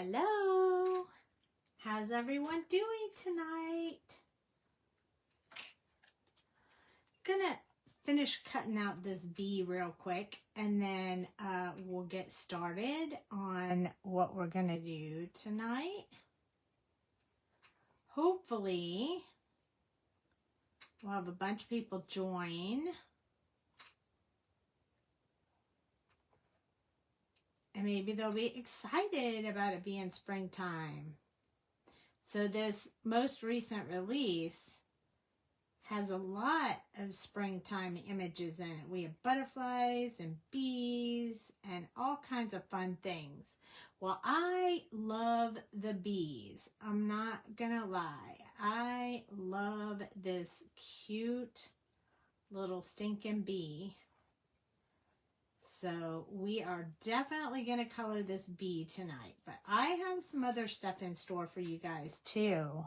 Hello, how's everyone doing tonight? Gonna finish cutting out this bee real quick and then we'll get started on what we're gonna do tonight. Hopefully we'll have a bunch of people join. And maybe they'll be excited about it being springtime. So this most recent release has a lot of springtime images in it. We have butterflies and bees and all kinds of fun things. Well, I love the bees. I'm not gonna lie. I love this cute little stinking bee. So we are definitely going to color this bee tonight, but I have some other stuff in store for you guys too.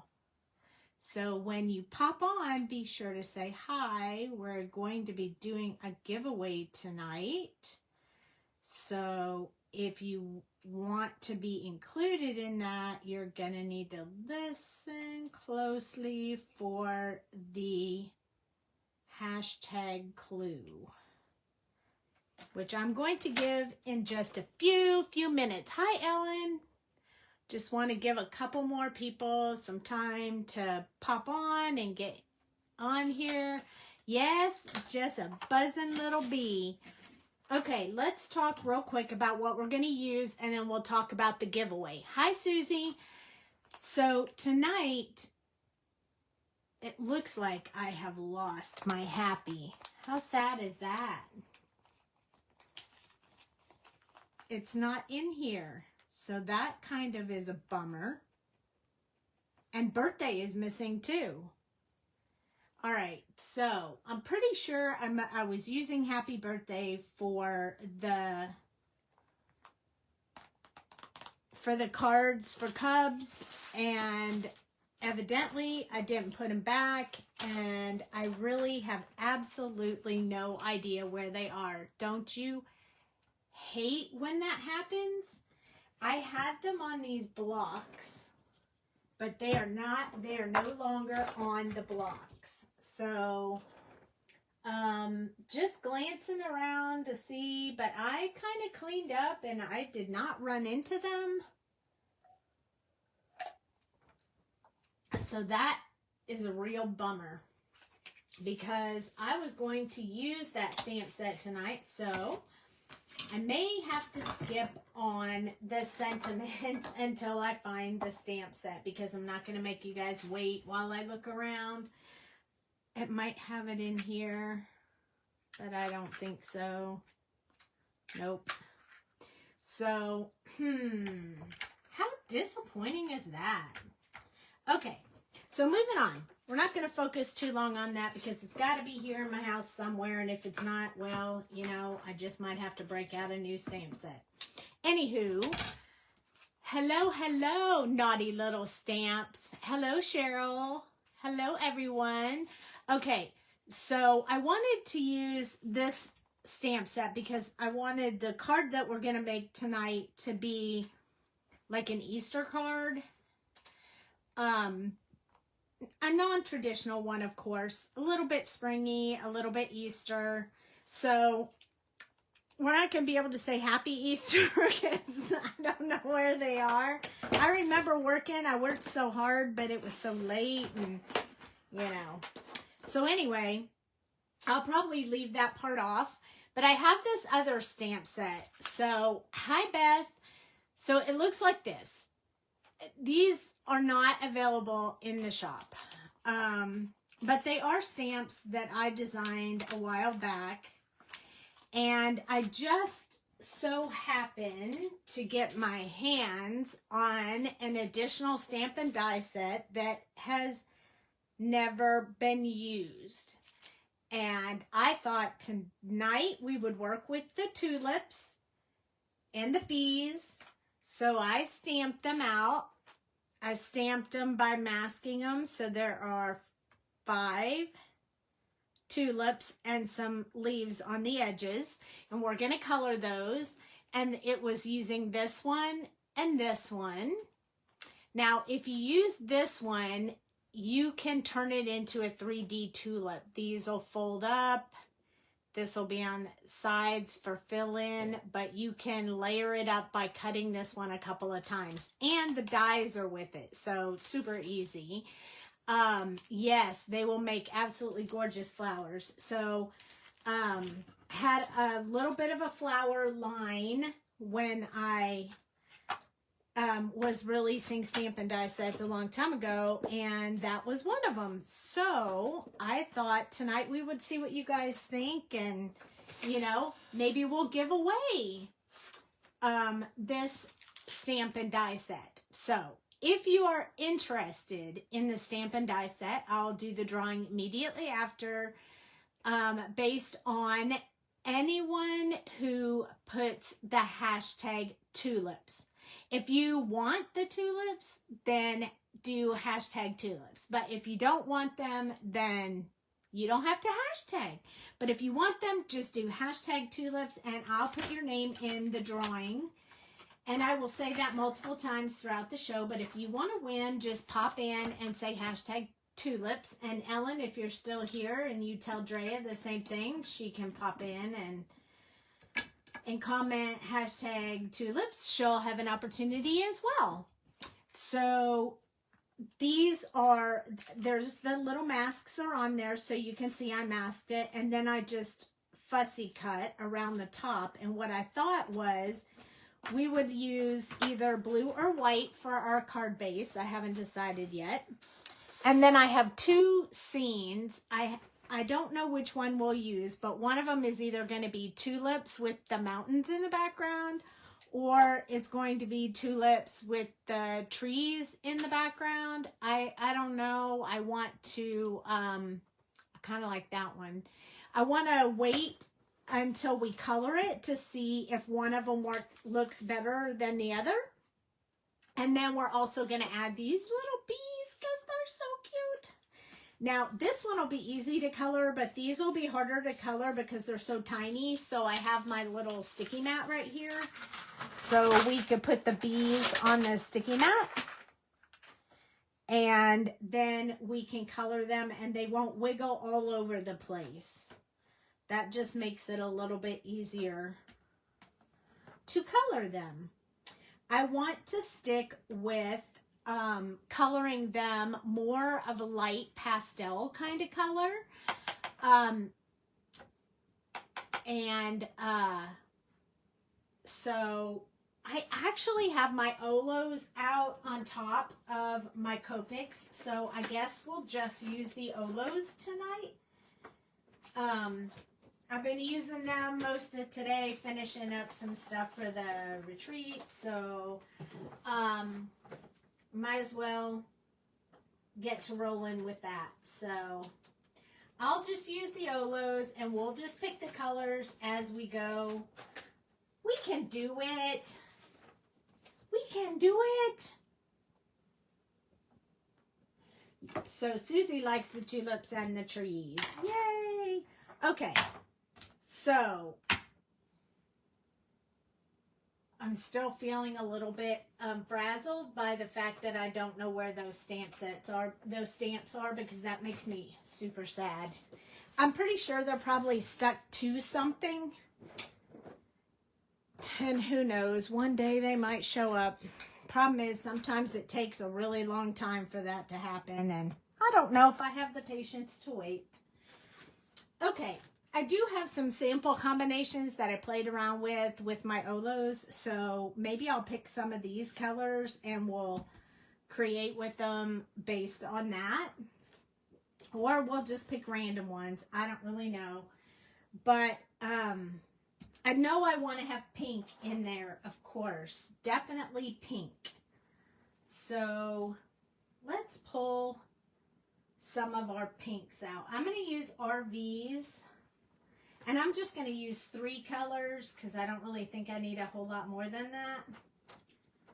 So when you pop on, be sure to say hi. We're going to be doing a giveaway tonight. So if you want to be included in that, you're going to need to listen closely for the hashtag clue, which I'm going to give in just a few minutes. Hi, Ellen. Just want to give a couple more people some time to pop on and get on here. Yes, just a buzzing little bee. Okay, let's talk real quick about what we're going to use, and then we'll talk about the giveaway. Hi, Susie. So tonight, it looks like I have lost my happy. How sad is that? It's not in here, so that kind of is a bummer. And birthday is missing too. All right, so I'm pretty sure I was using happy birthday for the cards for Cubs, and evidently I didn't put them back, and I really have absolutely no idea where they are. Don't you hate when that happens? I had them on these blocks, but they are no longer on the blocks. So just glancing around to see, but I kind of cleaned up and I did not run into them. So that is a real bummer, because I was going to use that stamp set tonight, so I may have to skip on the sentiment until I find the stamp set, because I'm not going to make you guys wait while I look around. It might have it in here, but I don't think so. Nope. So, how disappointing is that? Okay, so moving on. We're not going to focus too long on that because it's got to be here in my house somewhere. And if it's not, well, you know, I just might have to break out a new stamp set. Anywho, hello, naughty little stamps. Hello, Cheryl. Hello, everyone. Okay, so I wanted to use this stamp set because I wanted the card that we're going to make tonight to be like an Easter card. A non-traditional one, of course, a little bit springy, a little bit Easter. So we're not going to be able to say Happy Easter because I don't know where they are. I remember working. I worked so hard, but it was so late and, you know. So anyway, I'll probably leave that part off. But I have this other stamp set. So, hi, Beth. So it looks like this. These are not available in the shop, but they are stamps that I designed a while back, and I just so happened to get my hands on an additional stamp and die set that has never been used, and I thought tonight we would work with the tulips and the bees, so I stamped them out. I stamped them by masking them, so there are 5 tulips and some leaves on the edges, and we're going to color those. And it was using this one and this one. Now, if you use this one, you can turn it into a 3D tulip. These will fold up. This will be on sides for fill-in, but you can layer it up by cutting this one a couple of times. And the dies are with it, so super easy. Yes, they will make absolutely gorgeous flowers. So, had a little bit of a flower line when I was releasing Stampin' Die sets a long time ago, and that was one of them. So I thought tonight we would see what you guys think, and you know, maybe we'll give away this Stampin' Die set. So if you are interested in the Stampin' Die set, I'll do the drawing immediately after, based on anyone who puts the hashtag tulips. If you want the tulips, then do hashtag tulips. But if you don't want them, then you don't have to hashtag. But if you want them, just do hashtag tulips, and I'll put your name in the drawing. And I will say that multiple times throughout the show. But if you want to win, just pop in and say hashtag tulips. And Ellen, if you're still here and you tell Drea the same thing, she can pop in and comment hashtag tulips. She'll have an opportunity as well. So these are, there's the little masks are on there, so you can see I masked it, and then I just fussy cut around the top. And what I thought was we would use either blue or white for our card base. I haven't decided yet. And then I have two scenes. I don't know which one we'll use, but one of them is either going to be tulips with the mountains in the background, or it's going to be tulips with the trees in the background. I don't know. I want to, kind of like that one. I want to wait until we color it to see if one of them looks better than the other. And then we're also going to add these little bees because they're so cute. Now, this one will be easy to color, but these will be harder to color because they're so tiny. So I have my little sticky mat right here. So we could put the bees on the sticky mat. And then we can color them and they won't wiggle all over the place. That just makes it a little bit easier to color them. I want to stick with coloring them more of a light pastel kind of color. So I actually have my Olos out on top of my Copics, so I guess we'll just use the Olos tonight. I've been using them most of today, finishing up some stuff for the retreat, so might as well get to rolling with that. So I'll just use the Olos and we'll just pick the colors as we go. We can do it. We can do it. So Susie likes the tulips and the trees. Yay! Okay. So I'm still feeling a little bit frazzled by the fact that I don't know where those stamps are because that makes me super sad. I'm pretty sure they're probably stuck to something. And who knows, one day they might show up. Problem is, sometimes it takes a really long time for that to happen, and I don't know if I have the patience to wait. Okay. I do have some sample combinations that I played around with my Olos, so maybe I'll pick some of these colors and we'll create with them based on that. Or we'll just pick random ones. I don't really know. But I know I want to have pink in there, of course. Definitely pink. So let's pull some of our pinks out. I'm going to use RVs. And I'm just going to use 3 colors because I don't really think I need a whole lot more than that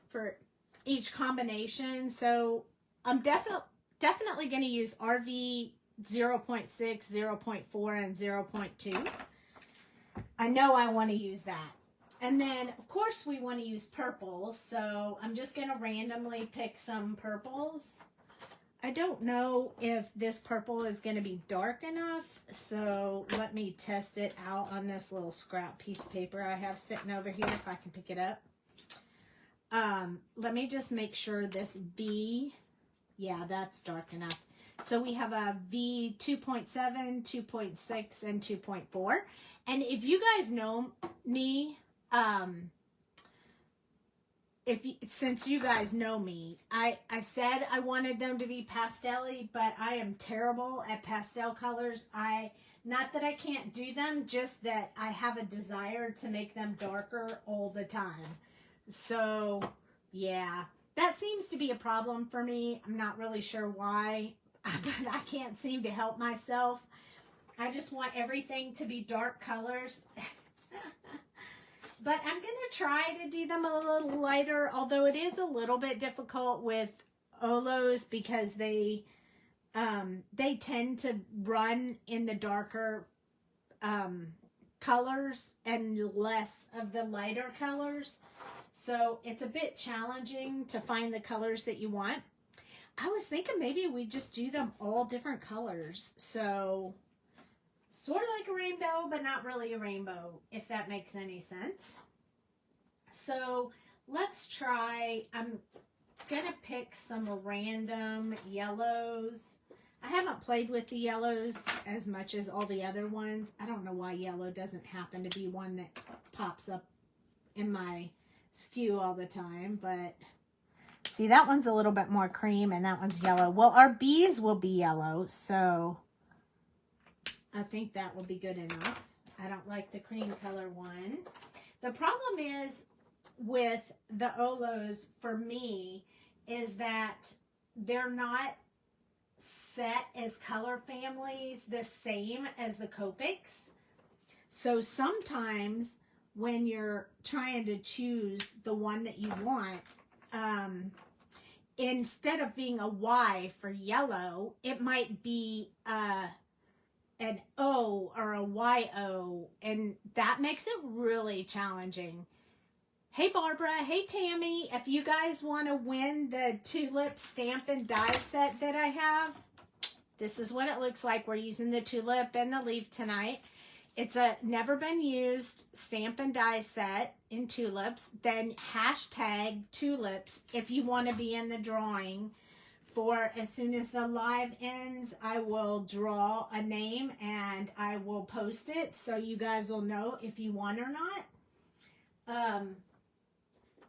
for each combination. So I'm definitely going to use RV 0.6, 0.4, and 0.2. I know I want to use that. And then, of course, we want to use purple. So I'm just going to randomly pick some purples. I don't know if this purple is going to be dark enough. So let me test it out on this little scrap piece of paper I have sitting over here, if I can pick it up. Let me just make sure this V, yeah, that's dark enough. So we have a V 2.7, 2.6, and 2.4. And if you guys know me, since you guys know me, I said I wanted them to be pastel-y, but I am terrible at pastel colors. Not that I can't do them, just that I have a desire to make them darker all the time. So, yeah, that seems to be a problem for me. I'm not really sure why, but I can't seem to help myself. I just want everything to be dark colors. But I'm going to try to do them a little lighter, although it is a little bit difficult with Olos because they tend to run in the darker colors and less of the lighter colors. So it's a bit challenging to find the colors that you want. I was thinking maybe we just do them all different colors. So sort of like a rainbow, but not really a rainbow, if that makes any sense. So let's try, I'm going to pick some random yellows. I haven't played with the yellows as much as all the other ones. I don't know why yellow doesn't happen to be one that pops up in my SKU all the time, but see, that one's a little bit more cream and that one's yellow. Well, our bees will be yellow, so I think that will be good enough. I don't like the cream color one. The problem is with the Olos for me is that they're not set as color families the same as the Copics. So sometimes when you're trying to choose the one that you want, instead of being a Y for yellow, it might be an O or a YO, and that makes it really challenging. Hey Barbara, hey Tammy, if you guys want to win the tulip stamp and die set that I have, this is what it looks like. We're using the tulip and the leaf tonight. It's a never been used stamp and die set in tulips. Then hashtag tulips if you want to be in the drawing. For as soon as the live ends, I will draw a name and I will post it so you guys will know if you won or not.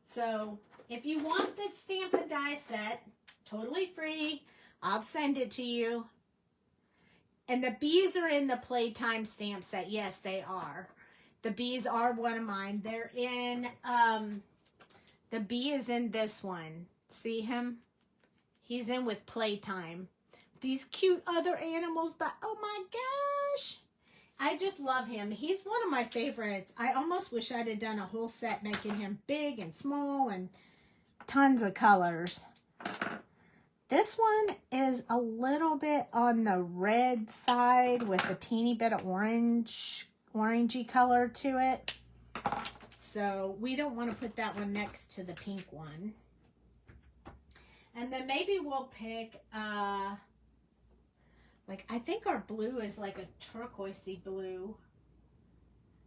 So if you want the stamp and die set, totally free, I'll send it to you. And the bees are in the Playtime stamp set. Yes, they are. The bees are one of mine. They're in, the bee is in this one. See him? He's in with Playtime. These cute other animals, but oh my gosh. I just love him. He's one of my favorites. I almost wish I'd have done a whole set making him big and small and tons of colors. This one is a little bit on the red side with a teeny bit of orangey color to it. So we don't want to put that one next to the pink one. And then maybe we'll pick, like, I think our blue is like a turquoisey blue.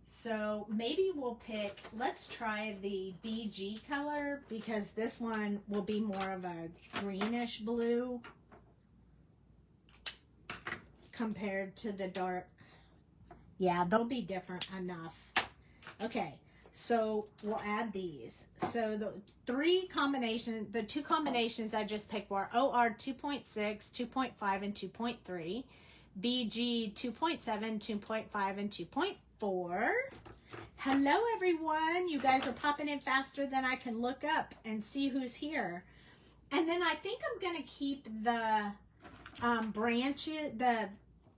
So maybe we'll pick, let's try the BG color because this one will be more of a greenish blue compared to the dark. Yeah, they'll be different enough. Okay, so we'll add these. So the two combinations I just picked were OR 2.6, 2.5, and 2.3. BG 2.7, 2.5, and 2.4. Hello everyone. You guys are popping in faster than I can look up and see who's here. And then I think I'm going to keep the branches, the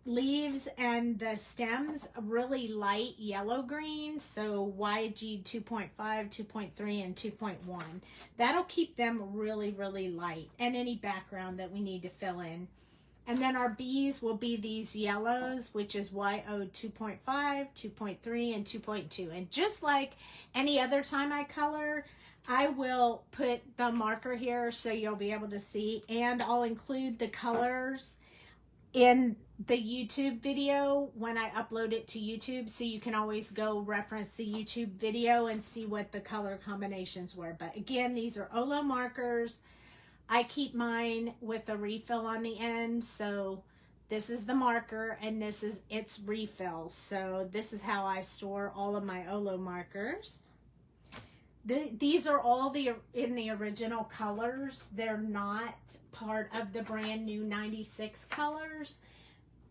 leaves and the stems really light yellow green. So YG 2.5, 2.3, and 2.1. That'll keep them really, really light, and any background that we need to fill in. And then our B's will be these yellows, which is YO 2.5, 2.3, and 2.2. And just like any other time I color, I will put the marker here so you'll be able to see. And I'll include the colors in the YouTube video when I upload it to YouTube. So you can always go reference the YouTube video and see what the color combinations were. But again, these are Olo markers. I keep mine with a refill on the end, so this is the marker and this is its refill. So this is how I store all of my Olo markers. These are all in the original colors. They're not part of the brand new 96 colors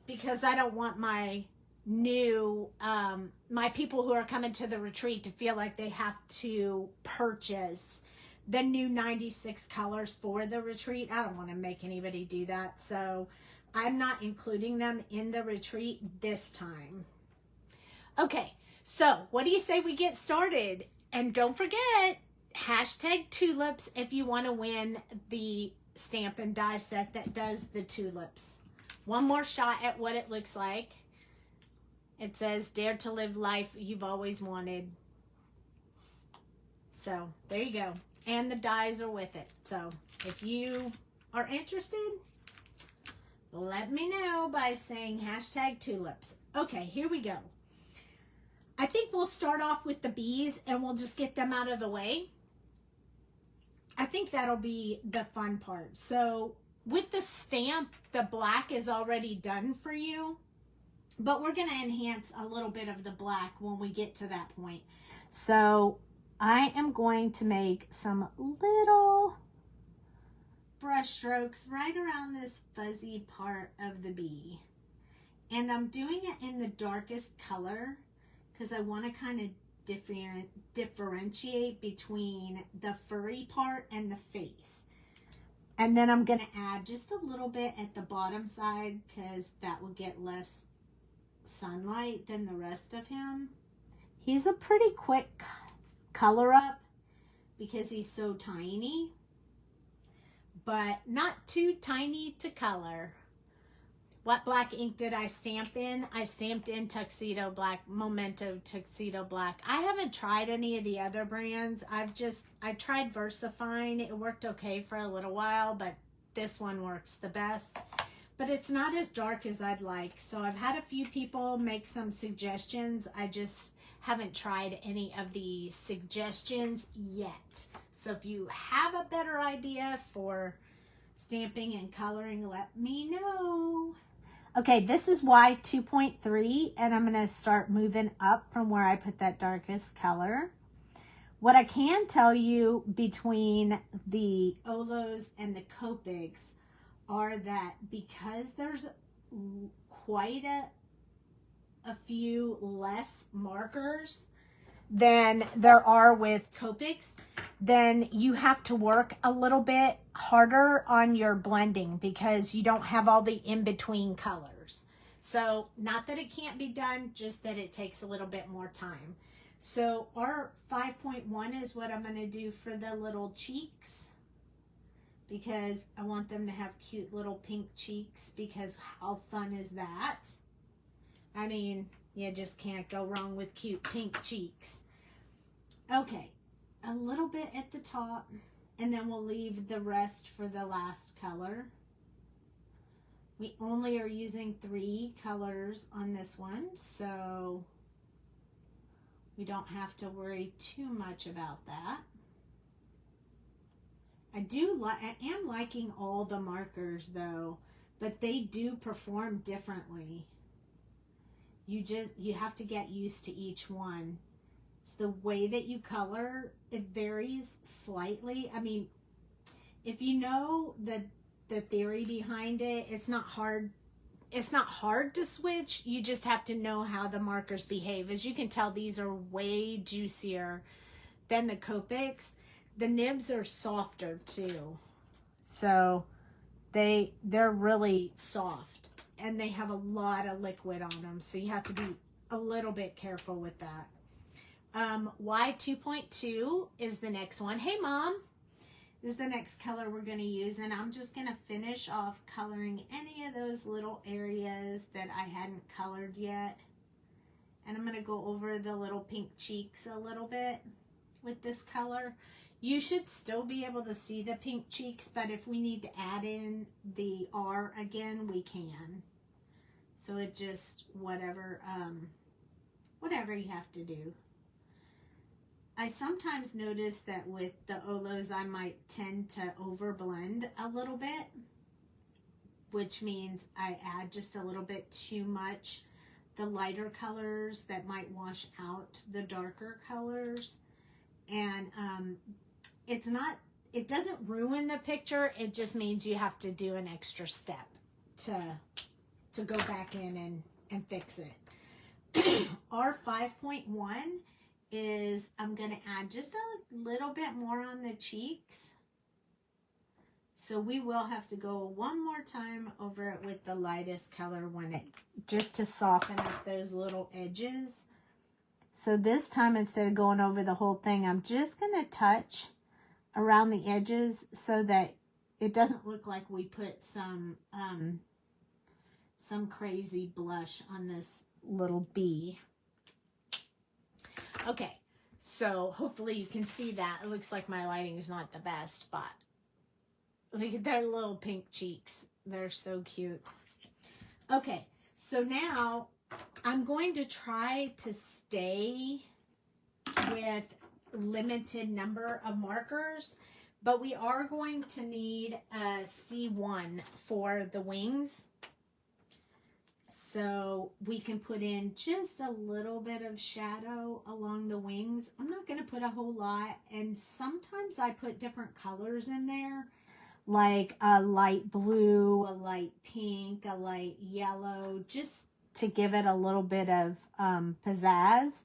because I don't want my new, my people who are coming to the retreat to feel like they have to purchase the new 96 colors for the retreat. I don't want to make anybody do that. So I'm not including them in the retreat this time. Okay, so what do you say we get started? And don't forget, #tulips if you want to win the stamp and die set that does the tulips. One more shot at what it looks like. It says, dare to live life you've always wanted. So there you go. And the dies are with it. So if you are interested, let me know by saying #tulips. Okay, here we go. I think we'll start off with the bees and we'll just get them out of the way. I think that'll be the fun part. So with the stamp, the black is already done for you, but we're going to enhance a little bit of the black when we get to that point. So I am going to make some little brush strokes right around this fuzzy part of the bee. And I'm doing it in the darkest color because I want to kind of differentiate between the furry part and the face. And then I'm going to add just a little bit at the bottom side because that will get less sunlight than the rest of him. He's a pretty quick color up because he's so tiny, but not too tiny to color. What black ink did I stamp in? I stamped in Tuxedo Black, Memento Tuxedo Black. I haven't tried any of the other brands. I tried VersaFine. It worked okay for a little while, but this one works the best. But it's not as dark as I'd like. So I've had a few people make some suggestions. I just haven't tried any of the suggestions yet. So if you have a better idea for stamping and coloring, let me know. Okay, this is Y 2.3, and I'm going to start moving up from where I put that darkest color. What I can tell you between the Olos and the Copics are that because there's quite a few less markers than there are with Copics, then you have to work a little bit harder on your blending because you don't have all the in-between colors. So not that it can't be done, just that it takes a little bit more time. So our 5.1 is what I'm going to do for the little cheeks because I want them to have cute little pink cheeks because how fun is that? I mean, you just can't go wrong with cute pink cheeks. Okay, a little bit at the top, and then we'll leave the rest for the last color. We only are using 3 colors on this one, so we don't have to worry too much about that. I am liking all the markers though, but they do perform differently. You have to get used to each one. It's the way that you color, it varies slightly. I mean, if you know the theory behind it, it's not hard to switch. You just have to know how the markers behave. As you can tell, these are way juicier than the Copics. The nibs are softer too. So they're really soft and they have a lot of liquid on them. So you have to be a little bit careful with that. Y 2.2 is the next one. Hey, Mom. is the next color we're going to use. And I'm just going to finish off coloring any of those little areas that I hadn't colored yet. And I'm going to go over the little pink cheeks a little bit with this color. You should still be able to see the pink cheeks, but if we need to add in the R again, we can. So it just, whatever you have to do. I sometimes notice that with the Olos, I might tend to overblend a little bit, which means I add just a little bit too much the lighter colors that might wash out the darker colors. And it doesn't ruin the picture. It just means you have to do an extra step to go back in and fix it. Our 5.1 is I'm going to add just a little bit more on the cheeks. So we will have to go one more time over it with the lightest color just to soften up those little edges. So this time, instead of going over the whole thing, I'm just going to touch around the edges so that it doesn't look like we put some crazy blush on this little bee. Okay, so hopefully you can see that. It looks like my lighting is not the best, but look at their little pink cheeks. They're so cute. Okay, so now I'm going to try to stay with limited number of markers, but we are going to need a C1 for the wings. So we can put in just a little bit of shadow along the wings. I'm not going to put a whole lot, and sometimes I put different colors in there, like a light blue, a light pink, a light yellow, just to give it a little bit of pizzazz.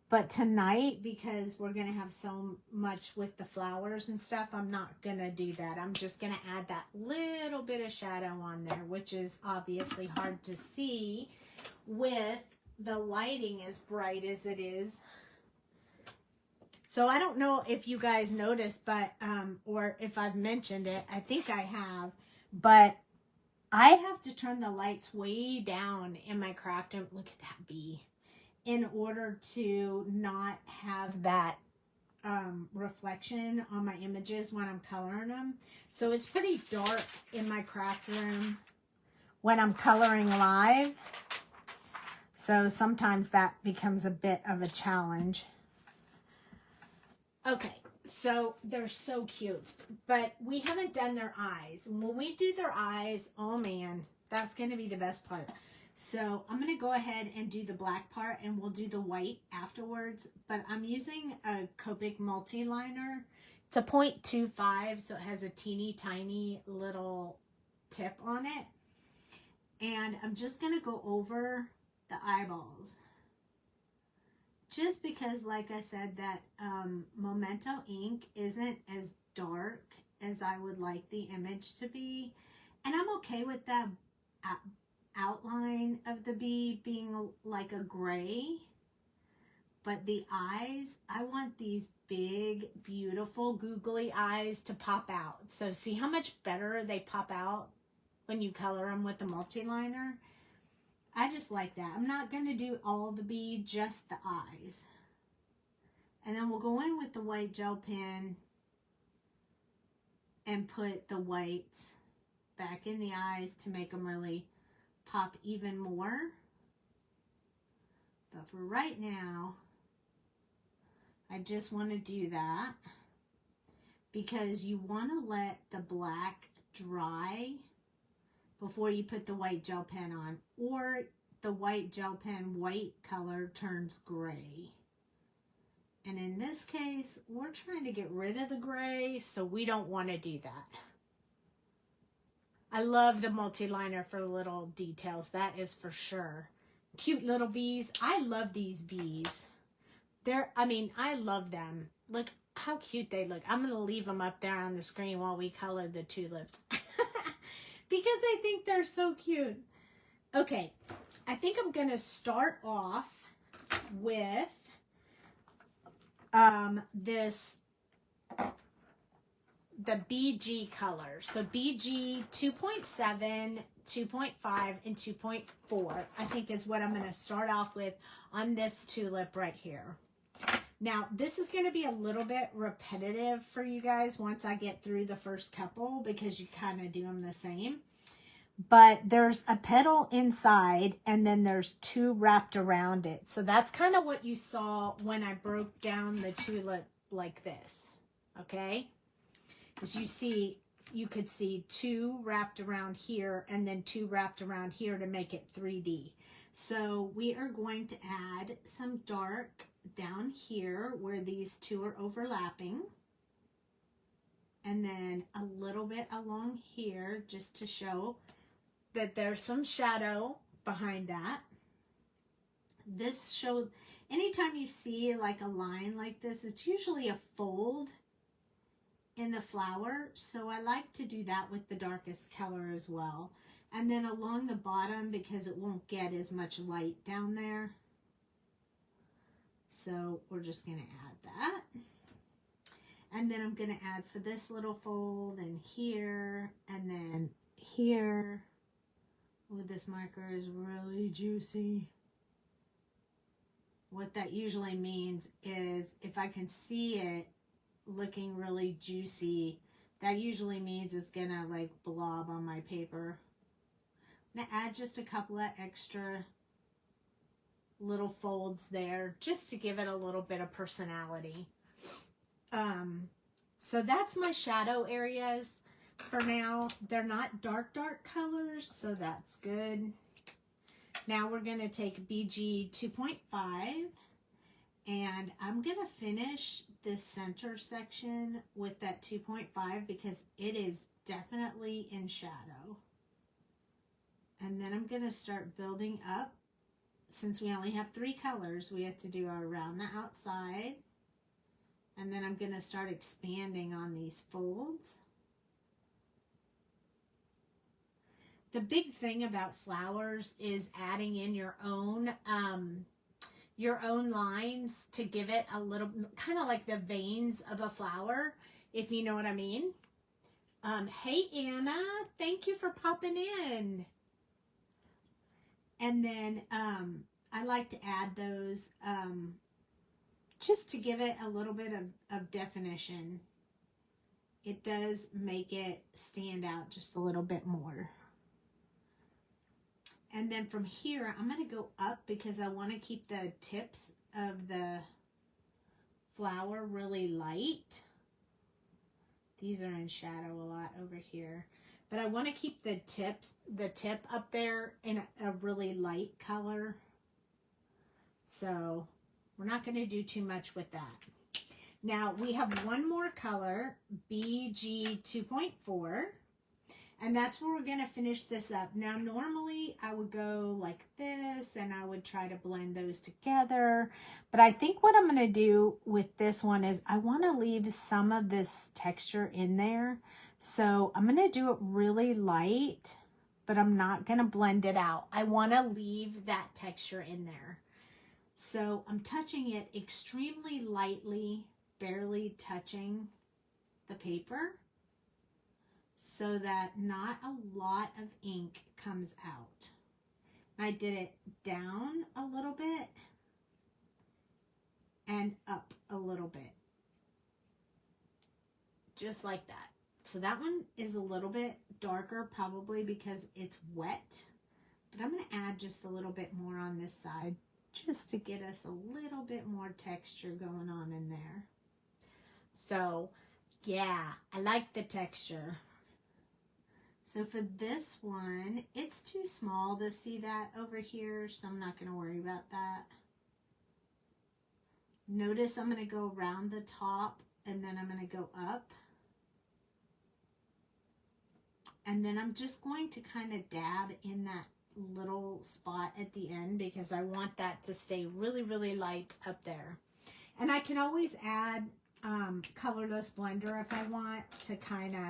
But tonight, because we're going to have so much with the flowers and stuff, I'm not going to do that. I'm just going to add that little bit of shadow on there, which is obviously hard to see with the lighting as bright as it is. So I don't know if you guys noticed, but or if I've mentioned it. I think I have, but I have to turn the lights way down in my craft room. Look at that bee. In order to not have that reflection on my images when I'm coloring them. So it's pretty dark in my craft room when I'm coloring live. So sometimes that becomes a bit of a challenge. Okay, so they're so cute, but we haven't done their eyes. When we do their eyes, oh man, that's going to be the best part. So I'm going to go ahead and do the black part, and we'll do the white afterwards. But I'm using a Copic multi-liner. It's a 0.25, so it has a teeny tiny little tip on it. And I'm just going to go over the eyeballs. Just because, like I said, that Memento ink isn't as dark as I would like the image to be. And I'm okay with that outline of the bee being like a gray, but the eyes, I want these big, beautiful, googly eyes to pop out. So see how much better they pop out when you color them with the multi-liner? I just like that. I'm not going to do all the bee, just the eyes. And then we'll go in with the white gel pen and put the whites back in the eyes to make them really pop even more. But for right now, I just want to do that because you want to let the black dry before you put the white gel pen on, or the white gel pen white color turns gray. And in this case, we're trying to get rid of the gray, so we don't want to do that. I love the multi-liner for little details, that is for sure. Cute little bees. I love these bees. I love them. Look how cute they look. I'm going to leave them up there on the screen while we color the tulips. Because I think they're so cute. Okay, I think I'm going to start off with the BG color. So BG 2.7, 2.5, and 2.4, I think is what I'm going to start off with on this tulip right here. Now, this is going to be a little bit repetitive for you guys once I get through the first couple, because you kind of do them the same. But there's a petal inside, and then there's two wrapped around it. So that's kind of what you saw when I broke down the tulip like this, okay? Because you could see two wrapped around here and then two wrapped around here to make it 3D. So we are going to add some dark down here where these two are overlapping. And then a little bit along here just to show that there's some shadow behind that. This shows, anytime you see like a line like this, it's usually a fold in the flower. So I like to do that with the darkest color as well. And then along the bottom, because it won't get as much light down there. So we're just going to add that. And then I'm going to add for this little fold and here and then here. Ooh, this marker is really juicy. What that usually means is if I can see it looking really juicy, that usually means it's going to like blob on my paper. I'm going to add just a couple of extra little folds there just to give it a little bit of personality. So that's my shadow areas for now. They're not dark colors, so that's good. Now we're going to take BG 2.5 and I'm going to finish this center section with that 2.5 because it is definitely in shadow. And then I'm going to start building up. Since we only have 3 colors, we have to do around the outside. And then I'm going to start expanding on these folds. The big thing about flowers is adding in your own lines to give it a little, kind of like the veins of a flower, if you know what I mean. Hey, Anna, thank you for popping in. And then I like to add those just to give it a little bit of definition. It does make it stand out just a little bit more. And then from here, I'm going to go up because I want to keep the tips of the flower really light. These are in shadow a lot over here. But I want to keep the tip up there in a really light color. So we're not going to do too much with that. Now we have one more color, BG 2.4. And that's where we're going to finish this up. Now, normally I would go like this and I would try to blend those together. But I think what I'm going to do with this one is I want to leave some of this texture in there. So I'm going to do it really light, but I'm not going to blend it out. I want to leave that texture in there. So I'm touching it extremely lightly, barely touching the paper, so that not a lot of ink comes out. I did it down a little bit and up a little bit. Just like that. So that one is a little bit darker probably because it's wet. But I'm going to add just a little bit more on this side just to get us a little bit more texture going on in there. So yeah, I like the texture. So for this one, it's too small to see that over here, so I'm not going to worry about that. Notice I'm going to go around the top and then I'm going to go up. And then I'm just going to kind of dab in that little spot at the end because I want that to stay really, really light up there. And I can always add colorless blender if I want to kind of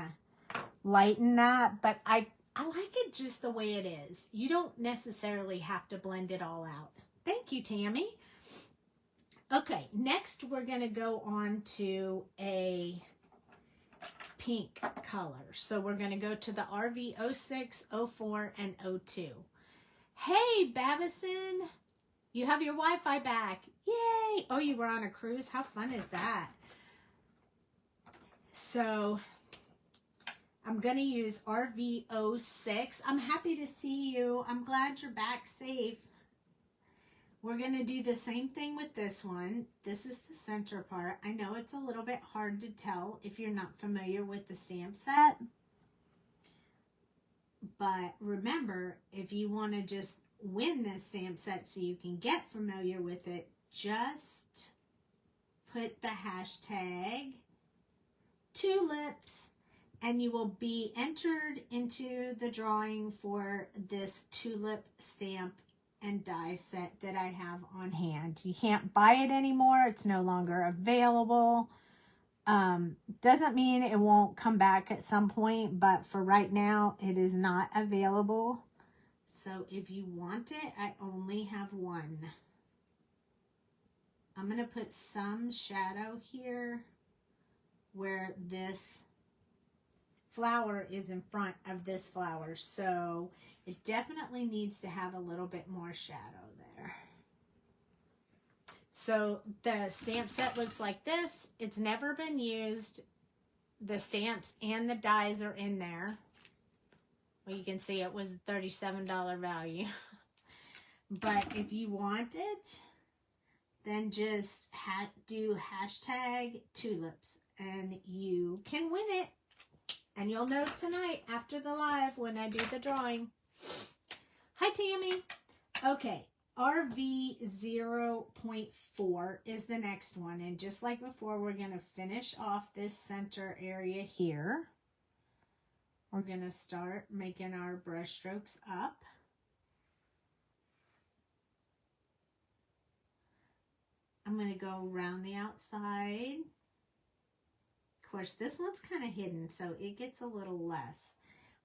lighten that, but I like it just the way it is. You don't necessarily have to blend it all out. Thank you, Tammy. Okay, next we're going to go on to a pink color. So we're going to go to the RV 06, 04, and 02. Hey, Babison, you have your Wi-Fi back. Yay! Oh, you were on a cruise? How fun is that? So I'm going to use RV 06. I'm happy to see you. I'm glad you're back safe. We're going to do the same thing with this one. This is the center part. I know it's a little bit hard to tell if you're not familiar with the stamp set. But remember, if you want to just win this stamp set so you can get familiar with it, just put the hashtag tulips and you will be entered into the drawing for this tulip stamp and die set that I have on hand. You can't buy it anymore. It's no longer available. Doesn't mean it won't come back at some point, but for right now, it is not available. So if you want it, I only have one. I'm going to put some shadow here where this flower is in front of this flower. So it definitely needs to have a little bit more shadow there. So the stamp set looks like this. It's never been used. The stamps and the dies are in there. Well, you can see it was $37 value. But if you want it, then just do hashtag tulips and you can win it. And you'll know tonight after the live when I do the drawing. Hi, Tammy. Okay, RV 0.4 is the next one. And just like before, we're going to finish off this center area here. We're going to start making our brush strokes up. I'm going to go around the outside. Of course, this one's kind of hidden, so it gets a little less.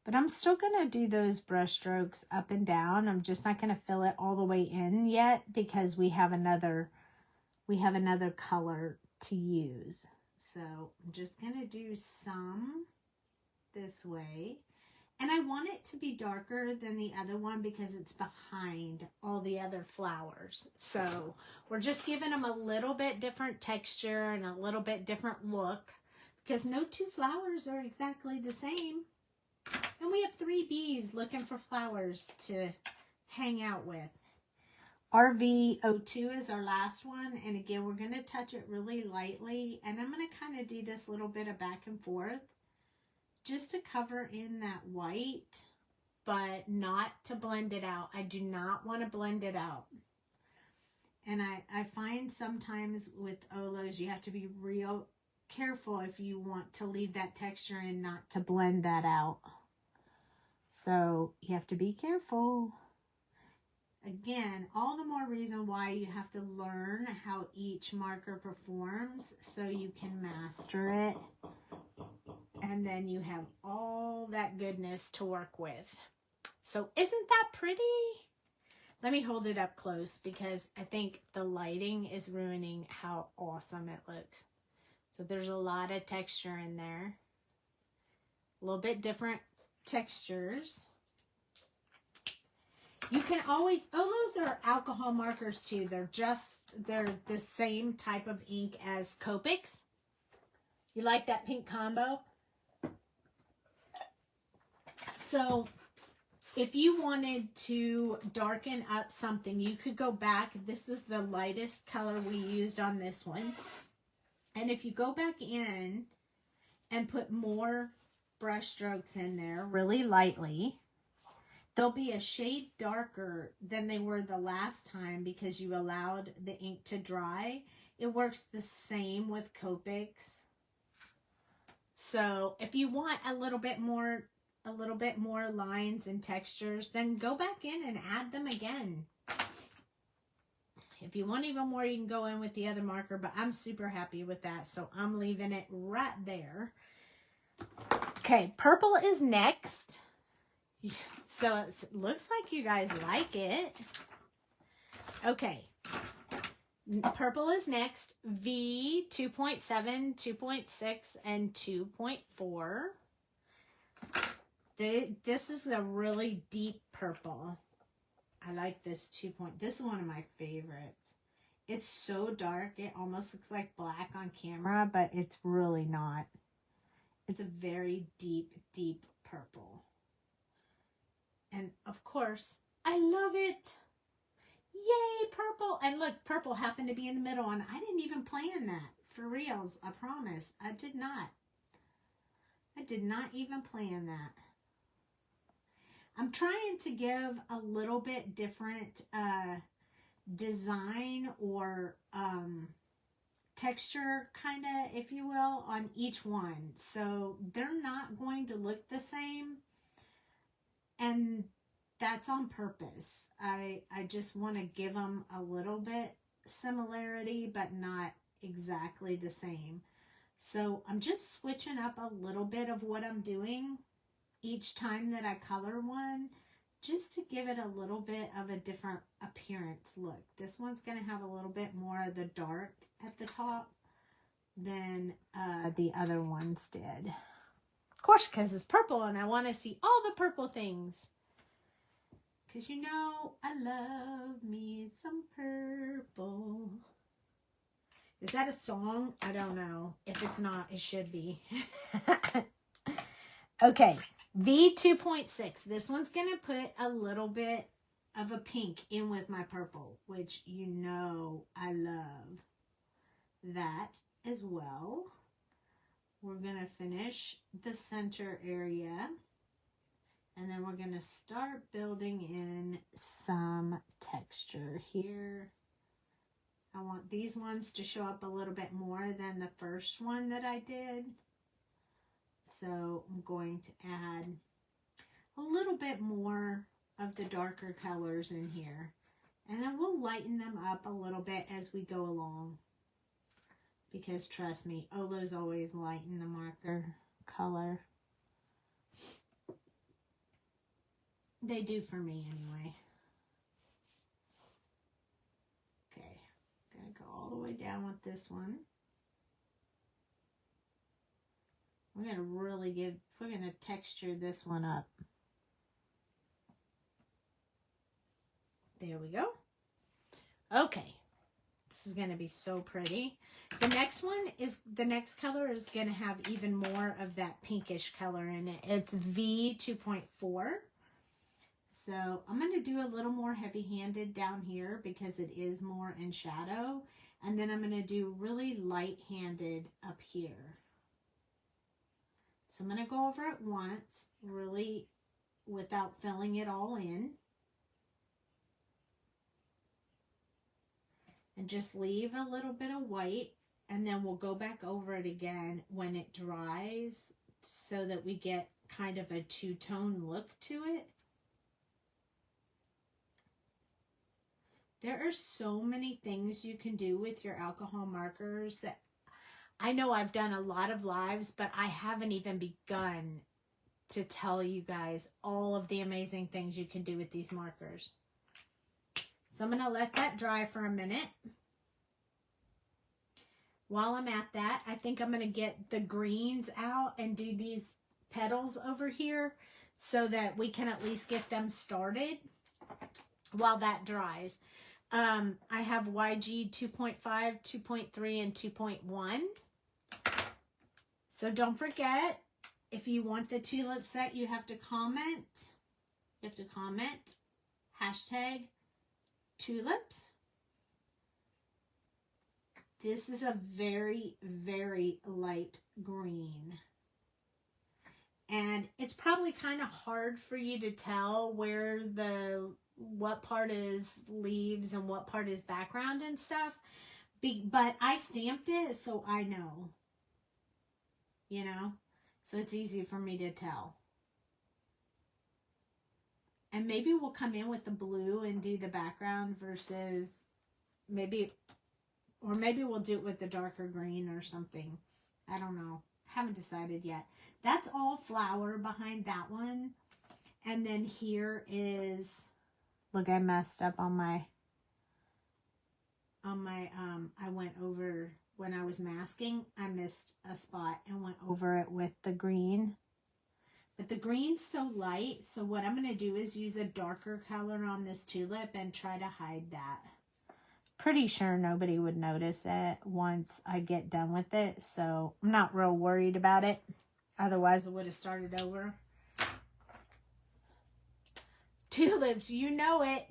But I'm still going to do those brush strokes up and down. I'm just not going to fill it all the way in yet because we have another color to use. So I'm just going to do some this way. And I want it to be darker than the other one because it's behind all the other flowers. So we're just giving them a little bit different texture and a little bit different look because no two flowers are exactly the same. And we have 3 bees looking for flowers to hang out with. RV02 is our last one. And again, we're going to touch it really lightly. And I'm going to kind of do this little bit of back and forth just to cover in that white, but not to blend it out. I do not want to blend it out. And I find sometimes with Olos, you have to be real careful if you want to leave that texture in, not to blend that out. So you have to be careful. Again, all the more reason why you have to learn how each marker performs so you can master it. And then you have all that goodness to work with. So isn't that pretty? Let me hold it up close because I think the lighting is ruining how awesome it looks. So there's a lot of texture in there. A little bit different textures. You can always, Olos are alcohol markers too. They're the same type of ink as Copics. You like that pink combo? So if you wanted to darken up something, you could go back. This is the lightest color we used on this one. And if you go back in and put more brush strokes in there really lightly, they'll be a shade darker than they were the last time because you allowed the ink to dry. It works the same with Copics. So if you want a little bit more lines and textures, then go back in and add them again. If you want even more, you can go in with the other marker, but I'm super happy with that, so I'm leaving it right there. Okay, purple is next. So it looks like you guys like it. Okay, Purple is next. V 2.7, 2.6, and 2.4. This is a really deep purple. I like this 2. This is one of my favorites. It's so dark, it almost looks like black on camera, but it's really not. It's a very deep, deep purple. And of course, I love it. Yay, purple. And look, purple happened to be in the middle, and I didn't even plan that. For reals, I promise. I did not. I did not even plan that. I'm trying to give a little bit different design or texture, kind of, if you will, on each one. So they're not going to look the same. And that's on purpose. I just want to give them a little bit similarity, but not exactly the same. So I'm just switching up a little bit of what I'm doing each time that I color one, just to give it a little bit of a different appearance look. This one's going to have a little bit more of the dark at the top than the other ones did. Of course, because it's purple and I want to see all the purple things. Because you know, I love me some purple. Is that a song? I don't know. If it's not, it should be. Okay, V 2.6. This one's going to put a little bit of a pink in with my purple, which you know I love that as well. We're going to finish the center area, and then we're going to start building in some texture here. I want these ones to show up a little bit more than the first one that I did. So I'm going to add a little bit more of the darker colors in here. And then we'll lighten them up a little bit as we go along. Because trust me, Ola's always lighten the marker color. They do for me anyway. Okay, I'm going to go all the way down with this one. We're going to really we're going to texture this one up. There we go. Okay. This is going to be so pretty. The next color is going to have even more of that pinkish color in it. It's V 2.4. So I'm going to do a little more heavy-handed down here because it is more in shadow. And then I'm going to do really light-handed up here. So I'm going to go over it once, really without filling it all in. And just leave a little bit of white, and then we'll go back over it again when it dries so that we get kind of a two-tone look to it. There are so many things you can do with your alcohol markers that I know I've done a lot of lives, but I haven't even begun to tell you guys all of the amazing things you can do with these markers. So I'm going to let that dry for a minute. While I'm at that, I think I'm going to get the greens out and do these petals over here so that we can at least get them started while that dries. I have YG 2.5, 2.3, and 2.1. So don't forget, if you want the tulip set, you have to comment. You have to comment hashtag tulips. This is a very, very light green. And it's probably kind of hard for you to tell where what part is leaves and what part is background and stuff. But I stamped it, so I know. You know? So it's easy for me to tell. And maybe we'll come in with the blue and do the background versus maybe we'll do it with the darker green or something. I don't know. Haven't decided yet. That's all flower behind that one. And then here is, look, I messed up on my on my, I went over, when I was masking, I missed a spot and went over it with the green. But the green's so light, so what I'm going to do is use a darker color on this tulip and try to hide that. Pretty sure nobody would notice it once I get done with it, so I'm not real worried about it. Otherwise, I would have started over. Tulips, you know it.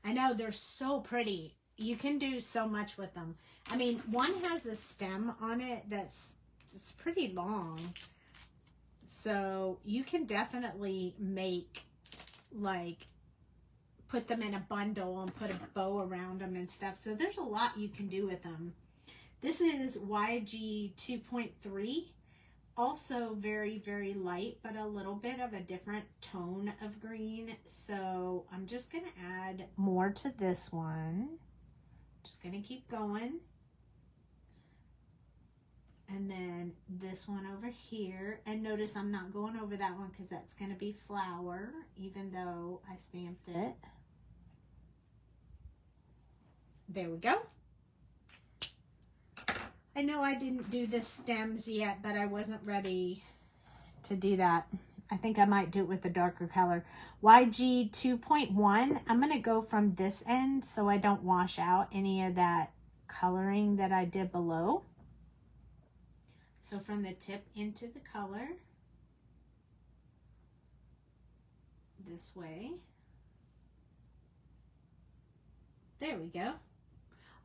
I know, they're so pretty. You can do so much with them. I mean, one has a stem on it it's pretty long. So you can definitely make, like, put them in a bundle and put a bow around them and stuff. So there's a lot you can do with them. This is YG 2.3. Also very, very light, but a little bit of a different tone of green. So I'm just going to add more to this one. Just going to keep going. And then this one over here. And notice I'm not going over that one because that's going to be flower, even though I stamped it. There we go. I know I didn't do the stems yet, but I wasn't ready to do that. I think I might do it with a darker color. YG 2.1. I'm going to go from this end so I don't wash out any of that coloring that I did below. So from the tip into the color, this way. There we go.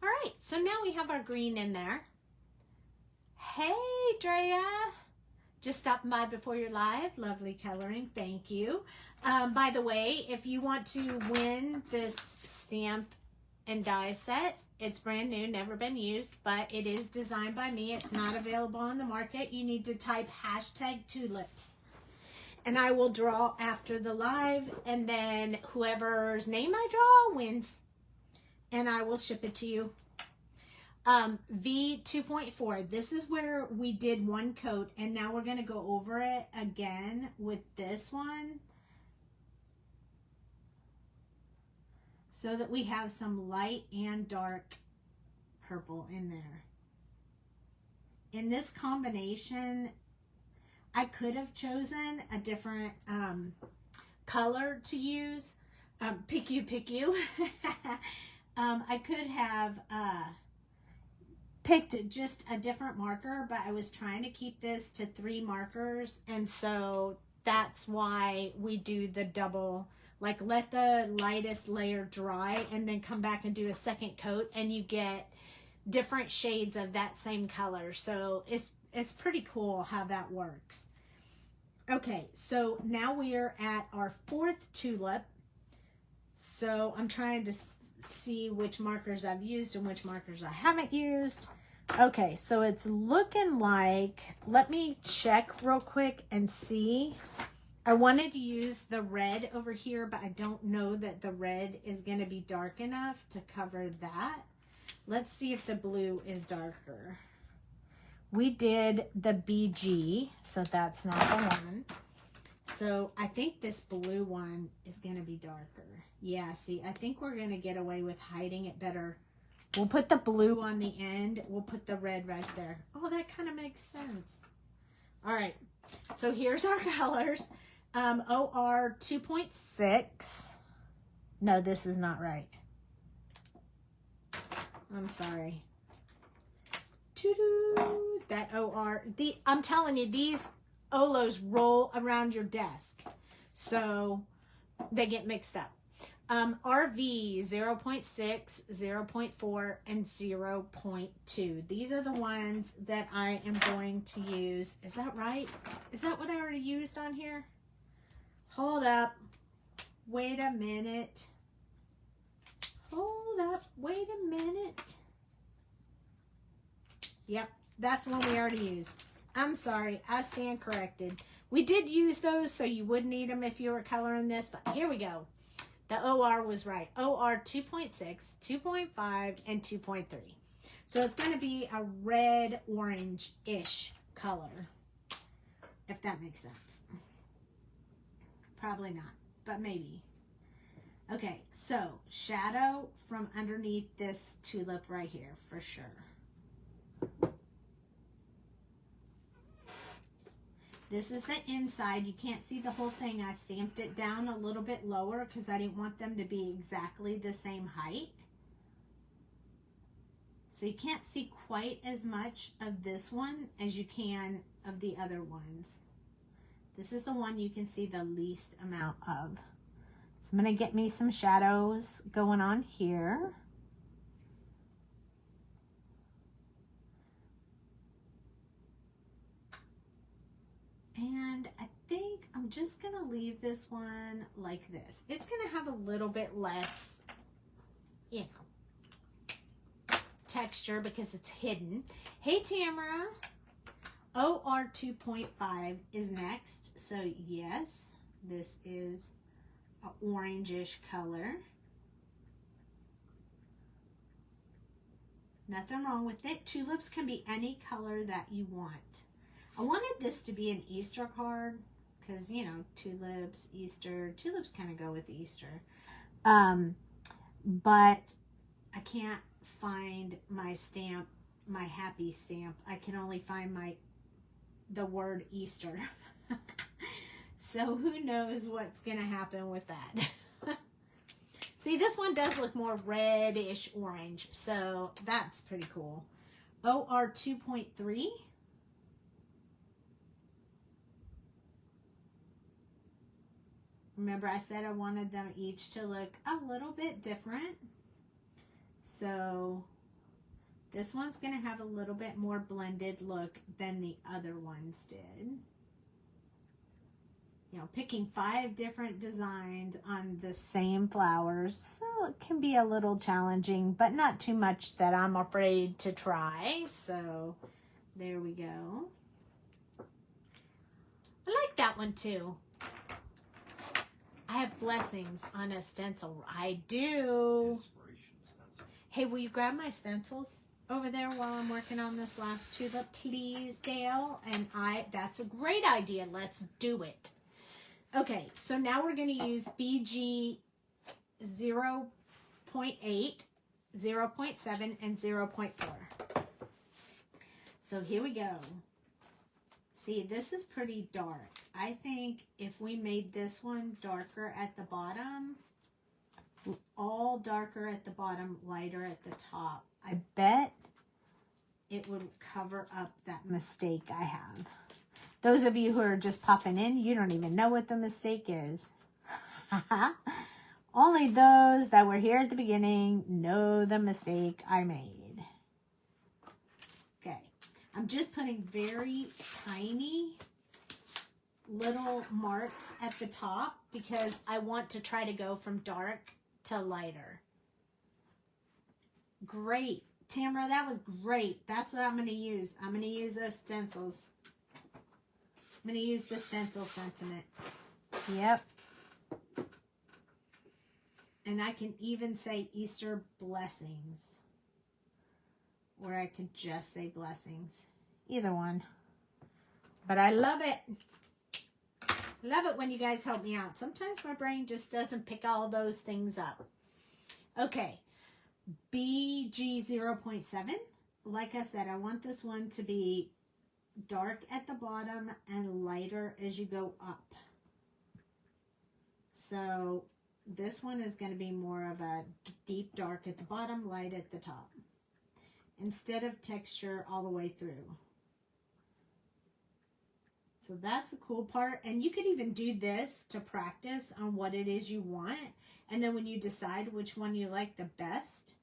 All right, so now we have our green in there. Hey, Drea. Just stopping by before you're live. Lovely coloring. Thank you. By the way, if you want to win this stamp and die set, it's brand new, never been used, but it is designed by me. It's not available on the market. You need to type #tulips. And I will draw after the live, and then whoever's name I draw wins. And I will ship it to you. V 2.4. This is where we did one coat, and now we're going to go over it again with this one, so that we have some light and dark purple in there. In this combination, I could have chosen a different color to use. Pick you. I could have picked just a different marker, but I was trying to keep this to 3 markers, and so that's why we do the double, like let the lightest layer dry and then come back and do a second coat, and you get different shades of that same color. So it's pretty cool how that works. Okay, so now we are at our 4th tulip. So I'm trying to see which markers I've used and which markers I haven't used. Okay, so it's looking like, let me check real quick and see. I wanted to use the red over here, but I don't know that the red is going to be dark enough to cover that. Let's see if the blue is darker. We did the BG, so that's not the one. So I think this blue one is going to be darker. Yeah, see, I think we're going to get away with hiding it better. We'll put the blue on the end. We'll put the red right there. Oh, that kind of makes sense. All right, so here's our colors. OR 2.6. No, this is not right. I'm sorry. That OR. I'm telling you, these Olos roll around your desk, so they get mixed up. RV 0.6, 0.4, and 0.2. These are the ones that I am going to use. Is that right? Is that what I already used on here? Hold up. Wait a minute. Hold up. Wait a minute. Yep, that's the one we already used. I'm sorry. I stand corrected. We did use those, so you would need them if you were coloring this, but here we go. The OR was right. OR 2.6, 2.5, and 2.3. So it's going to be a red orange-ish color, if that makes sense. Probably not, but maybe. Okay, so shadow from underneath this tulip right here for sure. This is the inside. You can't see the whole thing. I stamped it down a little bit lower because I didn't want them to be exactly the same height. So you can't see quite as much of this one as you can of the other ones. This is the one you can see the least amount of. So I'm going to get me some shadows going on here. And I think I'm just going to leave this one like this. It's going to have a little bit less, you know, texture because it's hidden. Hey, Tamara. OR 2.5 is next. So, yes, this is an orangish color. Nothing wrong with it. Tulips can be any color that you want. I wanted this to be an Easter card because, you know, tulips, Easter, tulips kind of go with Easter. But I can't find my stamp, my happy stamp. I can only find the word Easter. So who knows what's going to happen with that. See, this one does look more reddish orange, so that's pretty cool. OR 2.3. Remember I said I wanted them each to look a little bit different. So this one's going to have a little bit more blended look than the other ones did. You know, picking 5 different designs on the same flowers, so it can be a little challenging, but not too much that I'm afraid to try. So there we go. I like that one too. I have blessings on a stencil. I do. Inspiration stencil. Hey, will you grab my stencils over there while I'm working on this last tulip, please, Dale? And that's a great idea. Let's do it. Okay, so now we're going to use BG 0.8, 0.7, and 0.4. So here we go. See, this is pretty dark. I think if we made this one darker at the bottom, all darker at the bottom, lighter at the top, I bet it would cover up that mistake I have. Those of you who are just popping in, you don't even know what the mistake is. Only those that were here at the beginning know the mistake I made. Okay, I'm just putting very tiny little marks at the top because I want to try to go from dark to lighter. Great. Tamara, that was great. That's what I'm going to use. I'm going to use those stencils. I'm going to use the stencil sentiment. Yep. And I can even say Easter blessings. Or I could just say blessings. Either one. But I love it. Love it when you guys help me out. Sometimes my brain just doesn't pick all those things up. Okay. BG 0.7. Like I said, I want this one to be dark at the bottom and lighter as you go up. So this one is going to be more of a deep dark at the bottom, light at the top, instead of texture all the way through. So that's the cool part. And you could even do this to practice on what it is you want. And then when you decide which one you like the best,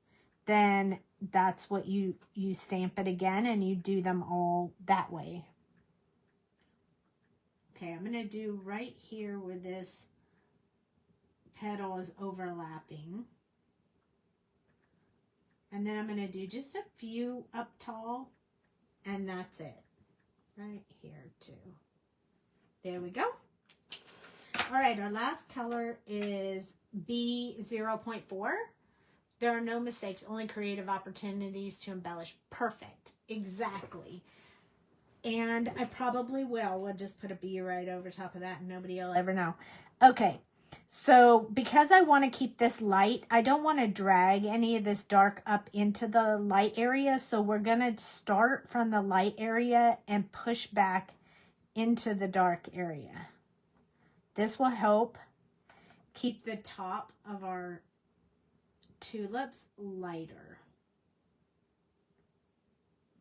then that's what you stamp it again and you do them all that way. Okay, I'm going to do right here where this petal is overlapping. And then I'm going to do just a few up tall and that's it. Right here too. There we go. All right, our last color is B 0.4. There are no mistakes, only creative opportunities to embellish. Perfect. Exactly. And I probably will. We'll just put a B right over top of that and nobody will ever know. Okay. So because I want to keep this light, I don't want to drag any of this dark up into the light area. So we're going to start from the light area and push back into the dark area. This will help keep the top of our tulips lighter.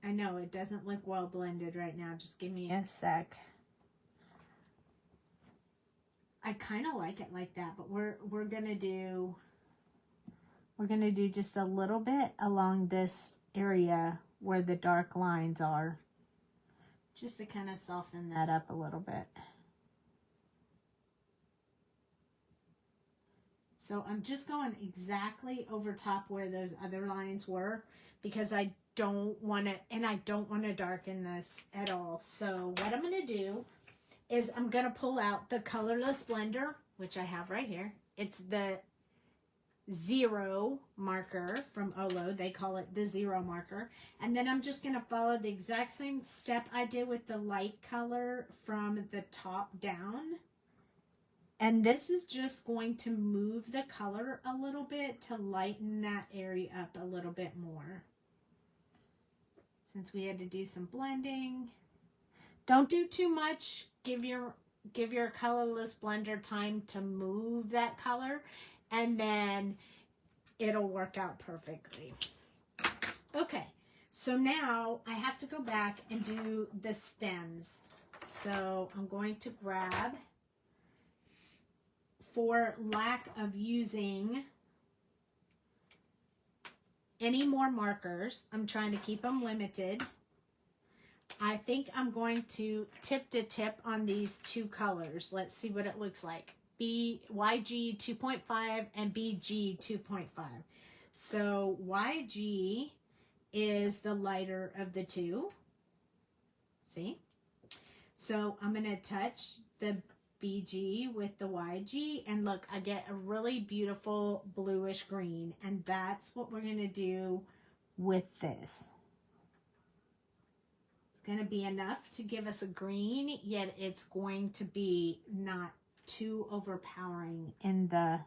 I know it doesn't look well blended right now. Just give me a sec. I kind of like it like that, but we're gonna do just a little bit along this area where the dark lines are, just to kind of soften that up a little bit. So I'm just going exactly over top where those other lines were, because I don't want to, and I don't want to darken this at all. So what I'm going to do is I'm going to pull out the colorless blender, which I have right here. It's the 0 marker from Olo. They call it the 0 marker. And then I'm just going to follow the exact same step I did with the light color from the top down. And this is just going to move the color a little bit to lighten that area up a little bit more. Since we had to do some blending. Don't do too much. Give your colorless blender time to move that color, and then it'll work out perfectly. Okay, so now I have to go back and do the stems. So I'm going to grab, for lack of using any more markers, I'm trying to keep them limited. I think I'm going to tip to tip on these two colors. Let's see what it looks like. YG 2.5 and BG 2.5. So YG is the lighter of the two. See? So I'm going to touch the BG with the YG, and look, I get a really beautiful bluish green, and that's what we're going to do with this. Going to be enough to give us a green, yet it's going to be not too overpowering in the,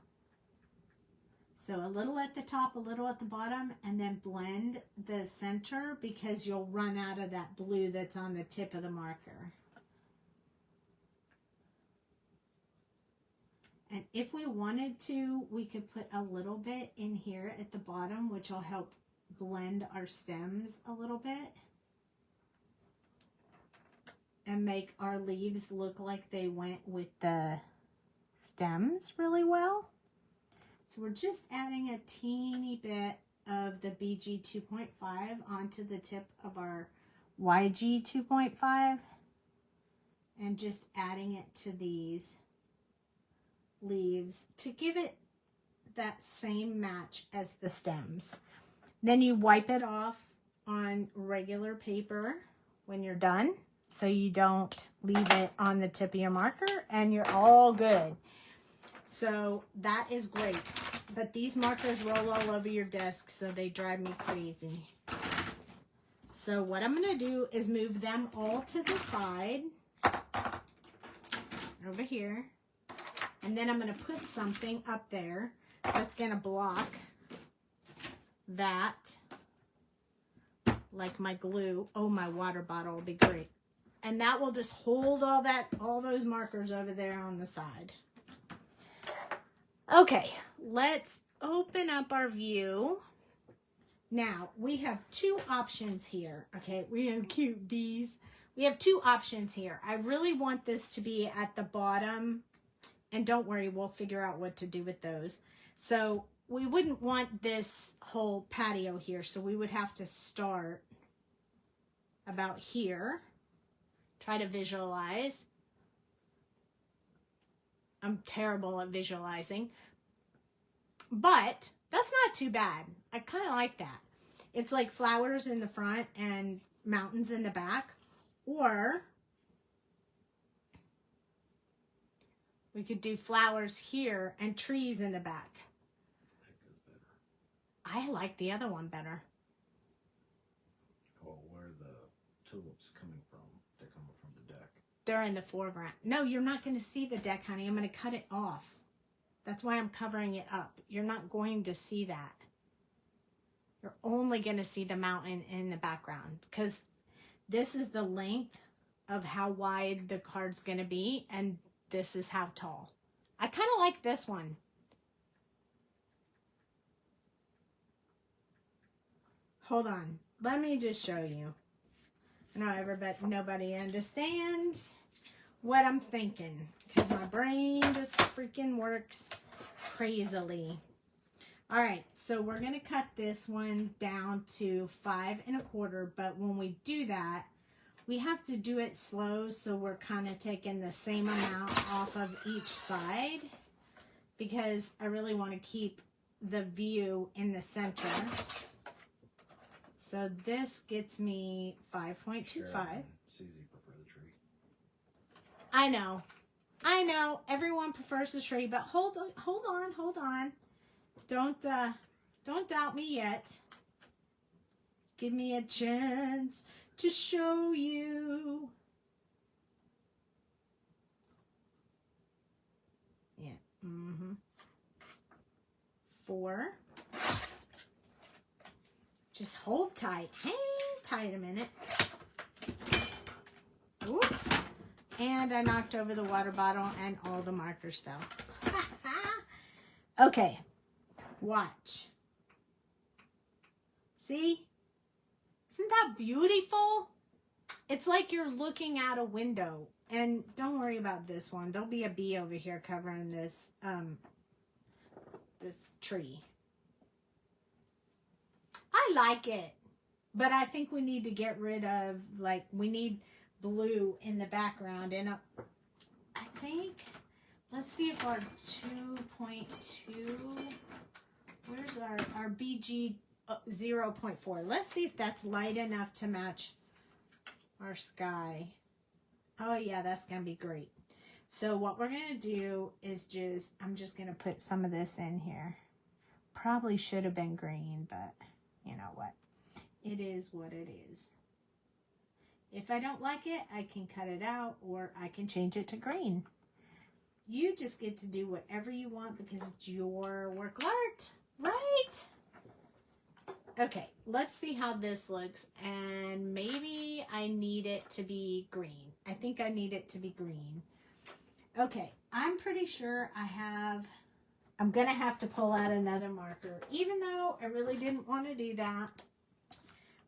so a little at the top, a little at the bottom, and then blend the center, because you'll run out of that blue that's on the tip of the marker. And if we wanted to, we could put a little bit in here at the bottom, which will help blend our stems a little bit and make our leaves look like they went with the stems really well. So we're just adding a teeny bit of the BG 2.5 onto the tip of our YG 2.5 and just adding it to these leaves to give it that same match as the stems. Then you wipe it off on regular paper when you're done, so you don't leave it on the tip of your marker, and you're all good. So that is great. But these markers roll all over your desk, so they drive me crazy. So what I'm going to do is move them all to the side over here. And then I'm going to put something up there that's going to block that, like my glue. Oh, my water bottle will be great. And that will just hold all those markers over there on the side. Okay, let's open up our view. Now, we have two options here. Okay, we have cute bees. We have two options here. I really want this to be at the bottom. And don't worry, we'll figure out what to do with those. So we wouldn't want this whole patio here. So we would have to start about here. Try to visualize. I'm terrible at visualizing. But that's not too bad. I kind of like that. It's like flowers in the front and mountains in the back. Or we could do flowers here and trees in the back. That goes better. I like the other one better. Well, where are the tulips coming from? They're coming from the deck. They're in the foreground. No, you're not going to see the deck, honey. I'm going to cut it off. That's why I'm covering it up. You're not going to see that. You're only going to see the mountain in the background because this is the length of how wide the card's going to be, and this is how tall. I kind of like this one. Hold on. Let me just show you. I know nobody understands what I'm thinking because my brain just freaking works crazily. All right, so we're going to cut this one down to 5 1/4, but when we do that, we have to do it slow, so we're kind of taking the same amount off of each side because I really want to keep the view in the center. So this gets me 5.25. Susie prefer the tree. I know. Everyone prefers the tree, but hold on. Don't doubt me yet. Give me a chance to show you. Yeah. 4. Just hold tight. Hang tight a minute. Oops. And I knocked over the water bottle and all the markers fell. Okay. Watch. See? Isn't that beautiful? It's like you're looking out a window. And don't worry about this one. There'll be a bee over here covering this this tree. I like it. But I think we need to get rid of, like, we need blue in the background. And I think, let's see if our 2.2, where's our BG 0.4? Let's see if that's light enough to match our sky. Oh yeah, that's going to be great. So what we're going to do is I'm just going to put some of this in here. Probably should have been green, but you know what? It is what it is. If I don't like it, I can cut it out or I can change it to green. You just get to do whatever you want because it's your work of art, right? Okay, let's see how this looks. And maybe I need it to be green. I think I need it to be green. Okay, I'm pretty sure I'm going to have to pull out another marker, even though I really didn't want to do that.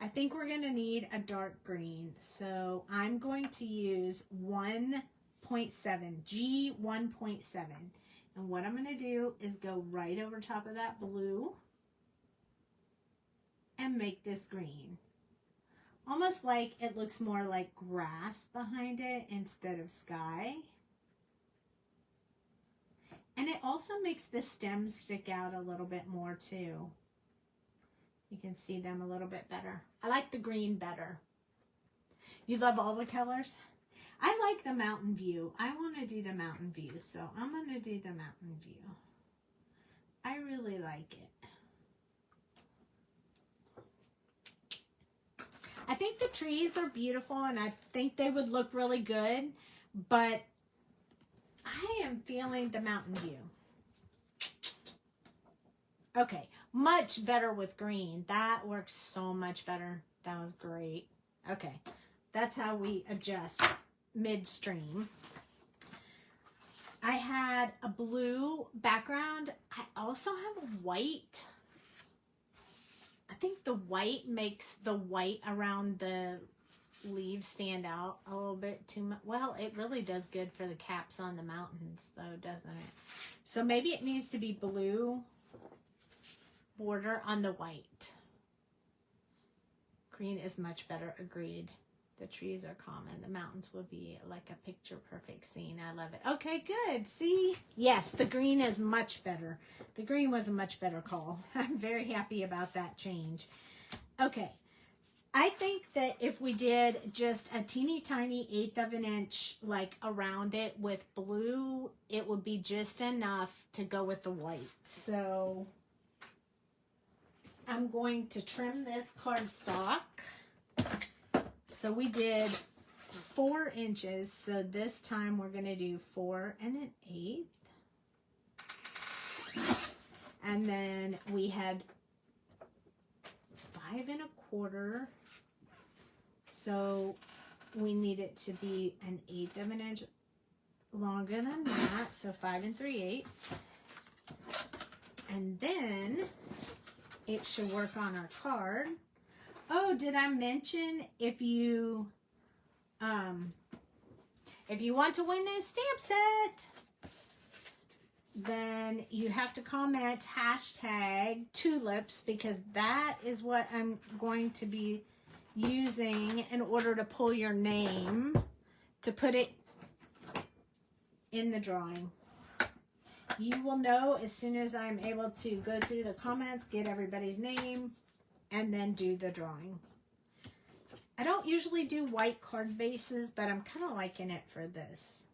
I think we're going to need a dark green. So I'm going to use 1.7, G 1.7. And what I'm going to do is go right over top of that blue and make this green. Almost like it looks more like grass behind it instead of sky. And it also makes the stems stick out a little bit more too. You can see them a little bit better. I like the green better. You love all the colors? I like the mountain view. I want to do the mountain view, so I'm going to do the mountain view. I really like it. I think the trees are beautiful and I think they would look really good, but I am feeling the mountain view. Okay, much better with green. That works so much better. That was great. Okay, that's how we adjust midstream. I had a blue background. I also have a white. I think the white makes the white around the leaves stand out a little bit too much. Well, it really does good for the caps on the mountains, though, doesn't it? So maybe it needs to be blue border on the white. Green is much better, agreed. The trees are common. The mountains will be like a picture perfect scene. I love it. Okay, good. See? Yes, the green is much better. The green was a much better call. I'm very happy about that change. Okay. I think that if we did just a teeny tiny 1/8 of an inch like around it with blue, it would be just enough to go with the white. So I'm going to trim this cardstock. So we did 4 inches. So this time we're going to do 4 1/8. And then we had 5 1/4. So we need it to be 1/8 of an inch longer than that. So 5 3/8. And then it should work on our card. Oh, did I mention if you want to win this stamp set, then you have to comment #tulips, because that is what I'm going to be using in order to pull your name to put it in the drawing. You will know as soon as I'm able to go through the comments, get everybody's name, and then do the drawing. I don't usually do white card bases, but I'm kind of liking it for this.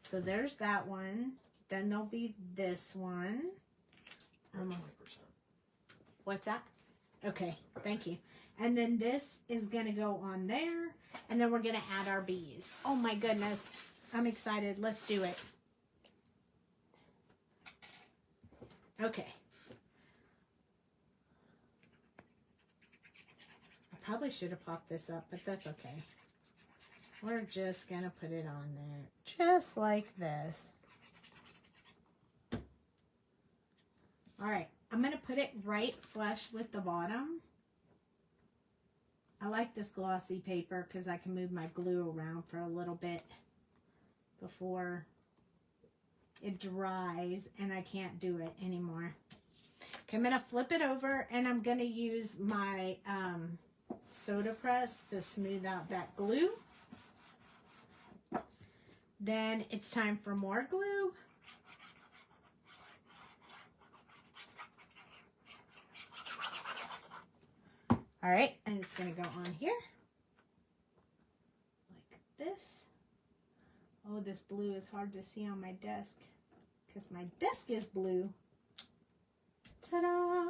So there's that one. Then there'll be this one. Almost. 20%. What's that? Okay, thank you. And then this is going to go on there. And then we're going to add our bees. Oh my goodness. I'm excited. Let's do it. Okay. I probably should have popped this up, but that's okay. We're just going to put it on there. Just like this. All right. I'm going to put it right flush with the bottom. I like this glossy paper because I can move my glue around for a little bit before it dries and I can't do it anymore. Okay, I'm going to flip it over and I'm going to use my soda press to smooth out that glue. Then it's time for more glue. All right, and it's going to go on here like this. Oh, this blue is hard to see on my desk because my desk is blue. Ta-da!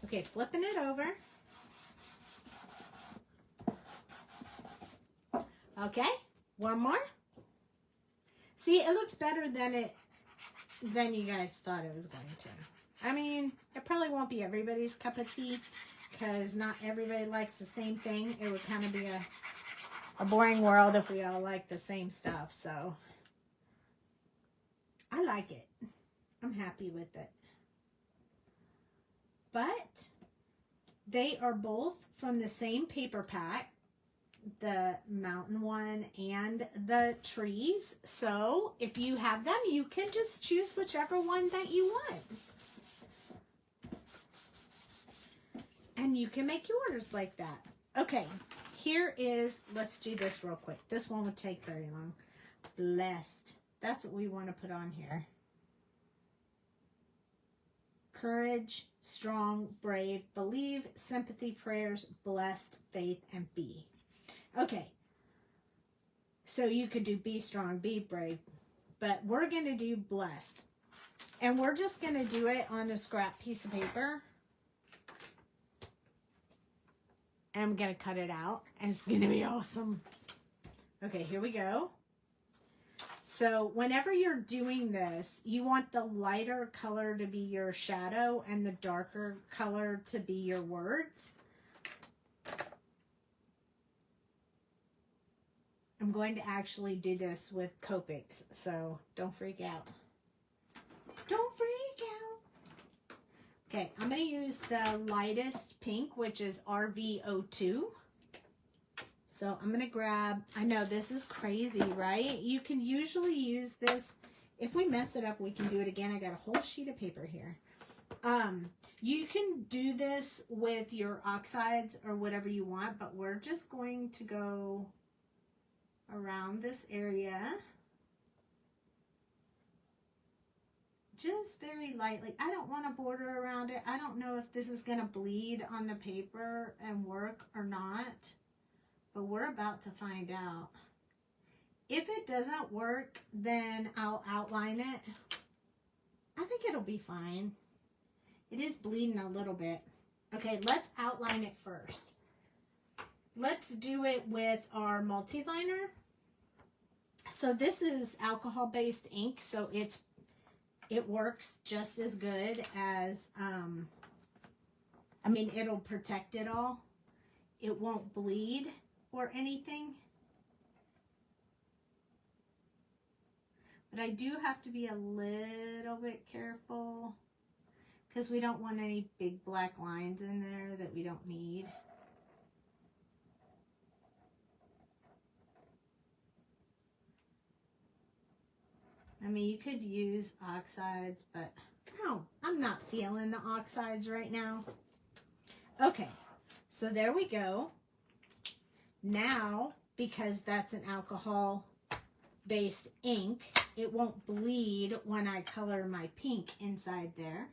Okay, flipping it over. Okay, one more. See, it looks better than you guys thought it was going to. I mean, it probably won't be everybody's cup of tea because not everybody likes the same thing. It would kind of be a boring world if we all like the same stuff. So I like it. I'm happy with it. But they are both from the same paper pack, the mountain one and the trees. So if you have them, you can just choose whichever one that you want. And you can make yours like that. Okay, here is, let's do this real quick. This one would take very long. Blessed. That's what we want to put on here. Courage, strong, brave, believe, sympathy, prayers, blessed, faith, and be. Okay. So you could do be strong, be brave. But we're going to do blessed. And we're just going to do it on a scrap piece of paper. And I'm going to cut it out. And it's going to be awesome. Okay, here we go. So whenever you're doing this, you want the lighter color to be your shadow and the darker color to be your words. I'm going to actually do this with Copics, so don't freak out. Don't freak out. Okay, I'm going to use the lightest pink, which is RV02. So I'm going to grab, I know this is crazy, right? You can usually use this. If we mess it up, we can do it again. I got a whole sheet of paper here. You can do this with your oxides or whatever you want, but we're just going to go around this area. Just very lightly. I don't want to border around it. I don't know if this is going to bleed on the paper and work or not. But we're about to find out. If it doesn't work, then I'll outline it. I think it'll be fine. It is bleeding a little bit. Okay, let's outline it first. Let's do it with our multi-liner. So this is alcohol-based ink, so it's it works just as good as, I mean, it'll protect it all. It won't bleed or anything. But I do have to be a little bit careful because we don't want any big black lines in there that we don't need. I mean, you could use oxides, but no, I'm not feeling the oxides right now. Okay, so there we go. Now, because that's an alcohol-based ink, it won't bleed when I color my pink inside there.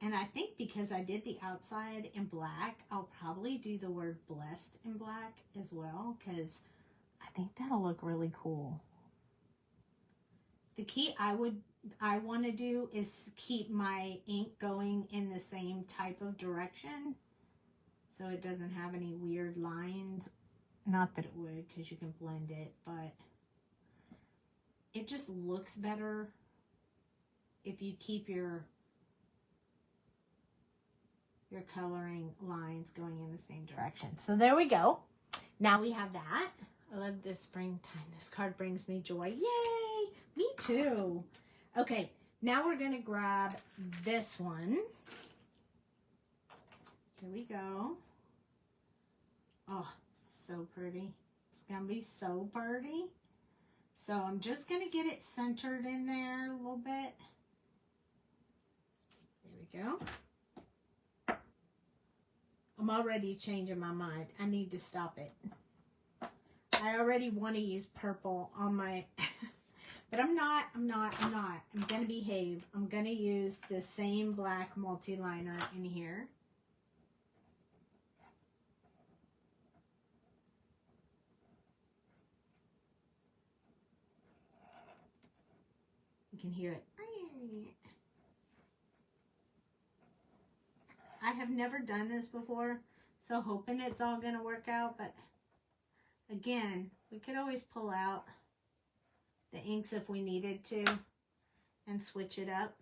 And I think because I did the outside in black, I'll probably do the word blessed in black as well, because I think that'll look really cool. The key I want to do is keep my ink going in the same type of direction so it doesn't have any weird lines. Not that it would, because you can blend it, but it just looks better if you keep your coloring lines going in the same direction. So there we go. Now we have that. I love this springtime. This card brings me joy. Yay! Me too. Okay, now we're going to grab this one. Here we go. Oh, so pretty. It's going to be so pretty. So I'm just going to get it centered in there a little bit. There we go. I'm already changing my mind. I need to stop it. I already want to use purple on my... But I'm not. I'm going to behave. I'm going to use the same black multi-liner in here. You can hear it. I have never done this before, so hoping it's all going to work out, but again, we could always pull out the inks if we needed to and switch it up.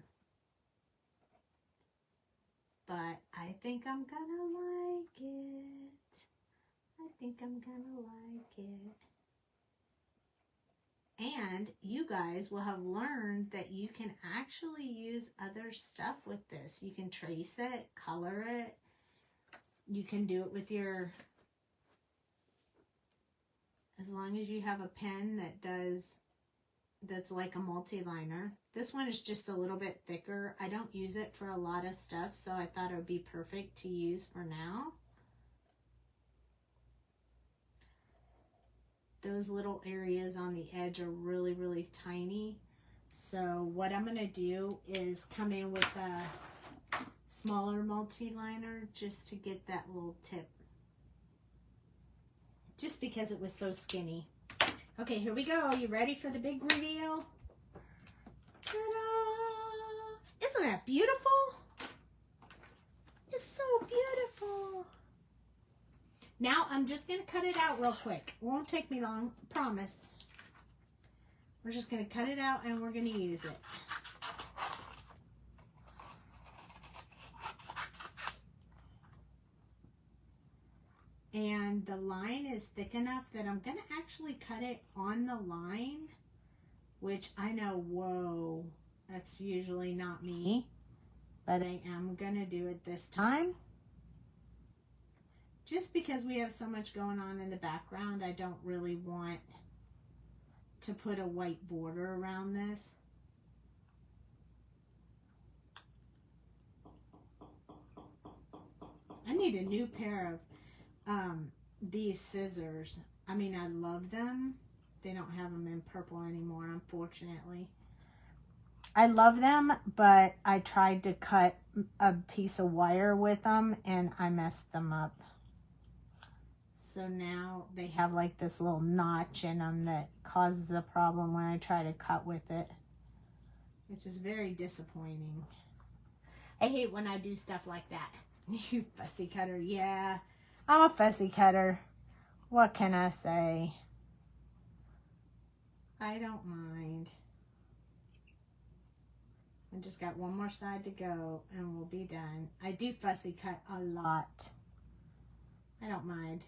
But I think I'm gonna like it. I think I'm gonna like it. And you guys will have learned that you can actually use other stuff with this. You can trace it, color it. You can do it with your, as long as you have a pen that's like a multi-liner. This one is just a little bit thicker. I don't use it for a lot of stuff, so I thought it would be perfect to use for now. Those little areas on the edge are really, really tiny. So what I'm going to do is come in with a smaller multi-liner just to get that little tip. Just because it was so skinny. Okay, here we go. Are you ready for the big reveal? Ta-da! Isn't that beautiful? It's so beautiful. Now I'm just going to cut it out real quick. It won't take me long, I promise. We're just going to cut it out and we're going to use it. And the line is thick enough that I'm going to actually cut it on the line, which I know, whoa, that's usually not me, but I am going to do it this time. Just because we have so much going on in the background, I don't really want to put a white border around this. I need a new pair of these scissors. I mean, I love them. They don't have them in purple anymore, unfortunately. I love them, but I tried to cut a piece of wire with them and I messed them up. So now they have like this little notch in them that causes a problem when I try to cut with it, which is very disappointing. I hate when I do stuff like that. You fussy cutter. Yeah, I'm a fussy cutter. What can I say? I don't mind. I just got one more side to go and we'll be done. I do fussy cut a lot. I don't mind.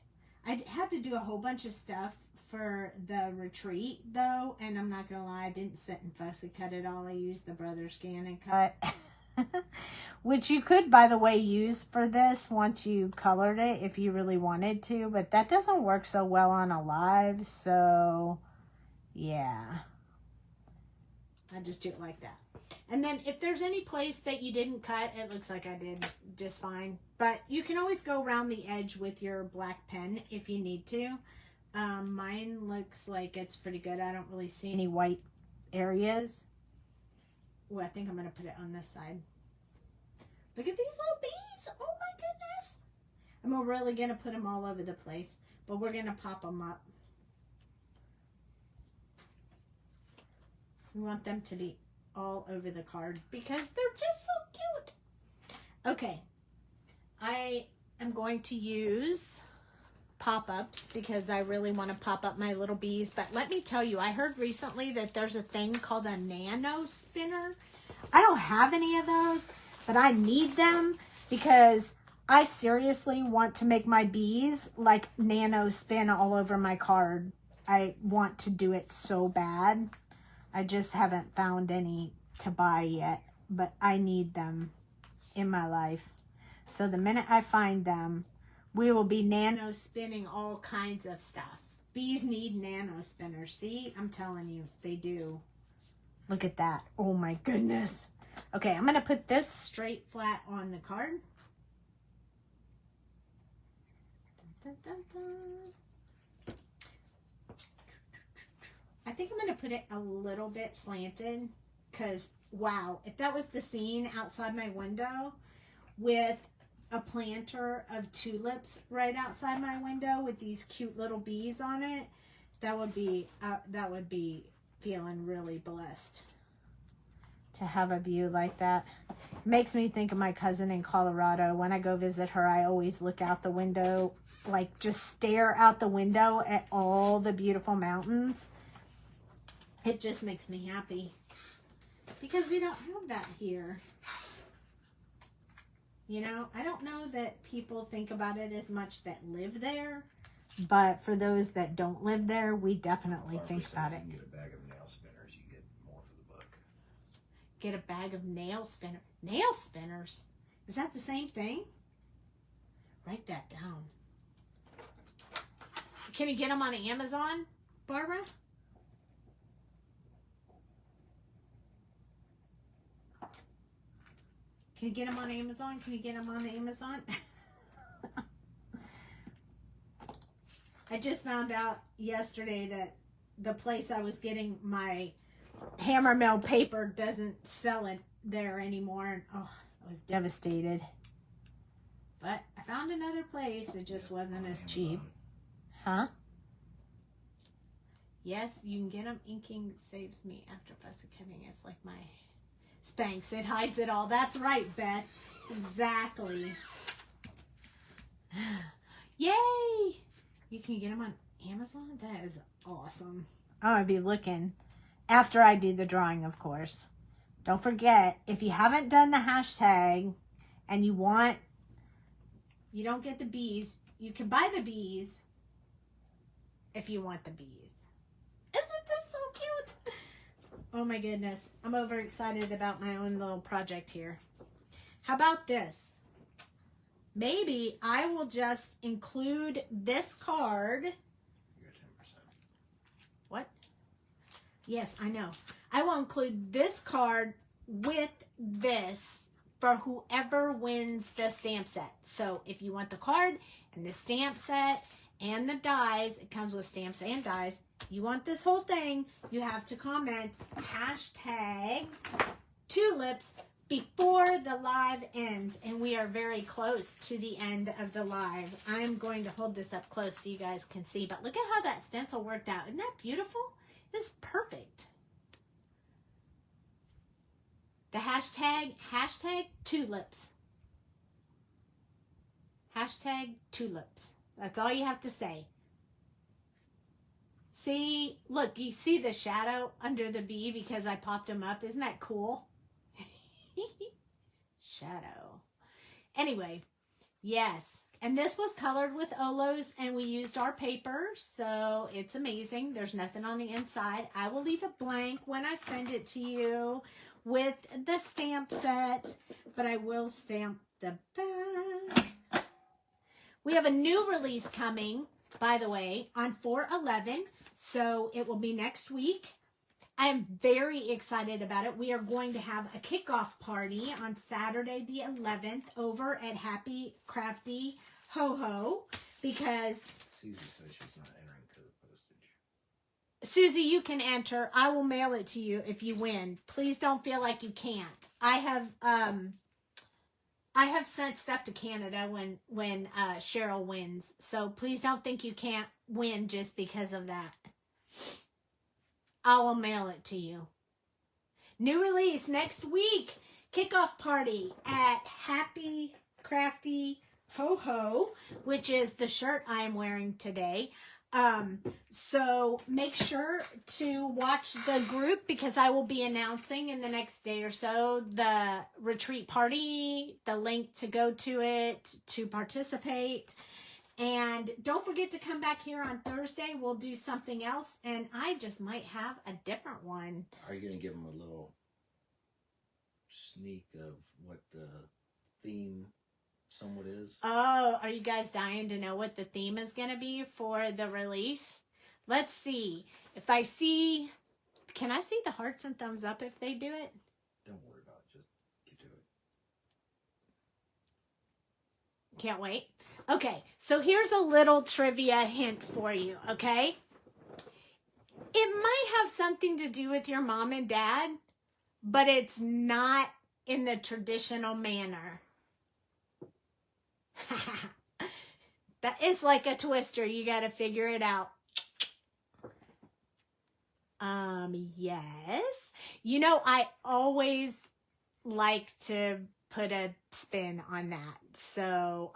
I had to do a whole bunch of stuff for the retreat though, and I'm not gonna lie, I didn't sit and fussy cut it all. I used the Brother Scan and Cut. Which you could, by the way, use for this once you colored it if you really wanted to, but that doesn't work so well on a live, so yeah. I just do it like that. And then if there's any place that you didn't cut, it looks like I did just fine. But you can always go around the edge with your black pen if you need to. Mine looks like it's pretty good. I don't really see any white areas. Oh, I think I'm going to put it on this side. Look at these little bees. Oh my goodness. I'm really going to put them all over the place, but we're going to pop them up. We want them to be all over the card because they're just so cute. Okay. I am going to use pop-ups because I really want to pop up my little bees. But let me tell you, I heard recently that there's a thing called a nano spinner. I don't have any of those, but I need them because I seriously want to make my bees like nano spin all over my card. I want to do it so bad. I just haven't found any to buy yet, but I need them in my life. So the minute I find them, we will be nano spinning all kinds of stuff. Bees need nano spinners. See, I'm telling you, they do. Look at that. Oh my goodness. Okay, I'm going to put this straight flat on the card. Dun, dun, dun, dun. I think I'm going to put it a little bit slanted because, wow, if that was the scene outside my window with a planter of tulips right outside my window with these cute little bees on it, that would be feeling really blessed to have a view like that. It makes me think of my cousin in Colorado. When I go visit her, I always look out the window, like just stare out the window at all the beautiful mountains. It just makes me happy because we don't have that here. You know, I don't know that people think about it as much that live there, but for those that don't live there, we definitely think about it. You can get a bag of nail spinners, you get more for the buck. Get a bag of nail spinners. Nail spinners? Is that the same thing? Write that down. Can you get them on Amazon, Barbara? Can you get them on Amazon? Can you get them on Amazon? I just found out yesterday that the place I was getting my hammer mill paper doesn't sell it there anymore. And, oh, I was devastated. But I found another place. It just wasn't as cheap. Huh? Yes, you can get them. Inking saves me after fussy cutting. It's like my Spanx. It hides it all. That's right, Beth. Exactly. Yay! You can get them on Amazon? That is awesome. Oh, I'd be looking after I do the drawing, of course. Don't forget, if you haven't done the hashtag and you don't get the bees, you can buy the bees if you want the bees. Isn't this so cute? Oh my goodness. I'm overexcited about my own little project here. How about this? Maybe I will just include this card. You got 10%. What? Yes, I know. I will include this card with this for whoever wins the stamp set. So if you want the card and the stamp set and the dies, it comes with stamps and dies. You want this whole thing, you have to comment hashtag tulips before the live ends. And we are very close to the end of the live. I'm going to hold this up close so you guys can see. But look at how that stencil worked out. Isn't that beautiful? It's perfect. The hashtag tulips. Hashtag tulips. That's all you have to say. See, look, you see the shadow under the bee because I popped them up. Isn't that cool? Shadow. Anyway, yes. And this was colored with Olos, and we used our paper, so it's amazing. There's nothing on the inside. I will leave it blank when I send it to you with the stamp set, but I will stamp the back. We have a new release coming, by the way, on 4/11, so it will be next week. I am very excited about it. We are going to have a kickoff party on Saturday the 11th over at Happy Crafty Ho Ho because Susie says she's not entering for the postage. Susie, you can enter. I will mail it to you if you win. Please don't feel like you can't. I have sent stuff to Canada when Cheryl wins. So please don't think you can't win just because of that. I will mail it to you. New release next week. Kickoff party at Happy Crafty Ho Ho, which is the shirt I am wearing today. So make sure to watch the group because I will be announcing in the next day or so the retreat party, the link to go to it, to participate. And don't forget to come back here on Thursday. We'll do something else. And I just might have a different one. Are you going to give them a little sneak of what the theme somewhat is? Oh, are you guys dying to know what the theme is going to be for the release? Let's see. If I see... Can I see the hearts and thumbs up if they do it? Don't worry about it. Just get to it. Can't wait. Okay, so here's a little trivia hint for you, okay? It might have something to do with your mom and dad, but it's not in the traditional manner. That is like a twister. You got to figure it out. Yes. You know, I always like to put a spin on that. So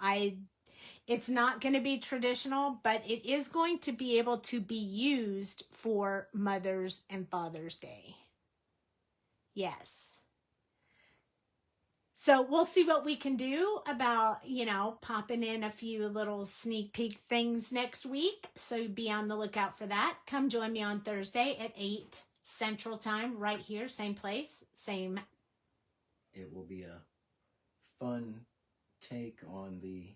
it's not going to be traditional, but it is going to be able to be used for Mother's and Father's Day. Yes. So we'll see what we can do about, popping in a few little sneak peek things next week. So be on the lookout for that. Come join me on Thursday at 8 Central Time, right here, same place, same. It will be a fun take on the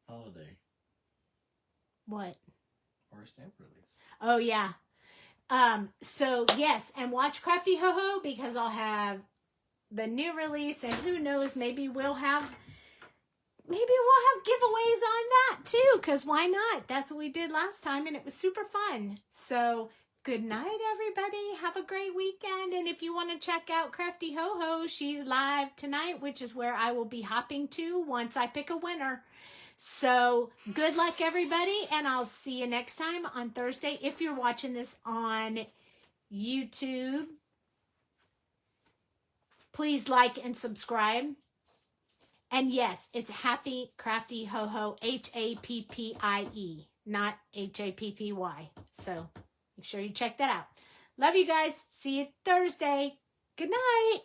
holiday. What? Or a stamp release. Oh, yeah. So, yes, and watch Crafty Ho Ho because I'll have the new release, and who knows, maybe we'll have giveaways on that too, because why not? That's what we did last time, and it was super fun. So, good night, everybody. Have a great weekend, and if you want to check out Crafty Ho Ho, she's live tonight, which is where I will be hopping to once I pick a winner. So, good luck, everybody, and I'll see you next time on Thursday. If you're watching this on YouTube, please like and subscribe. And yes, it's Happy Crafty Ho Ho, Happie, not Happy. So make sure you check that out. Love you guys. See you Thursday. Good night.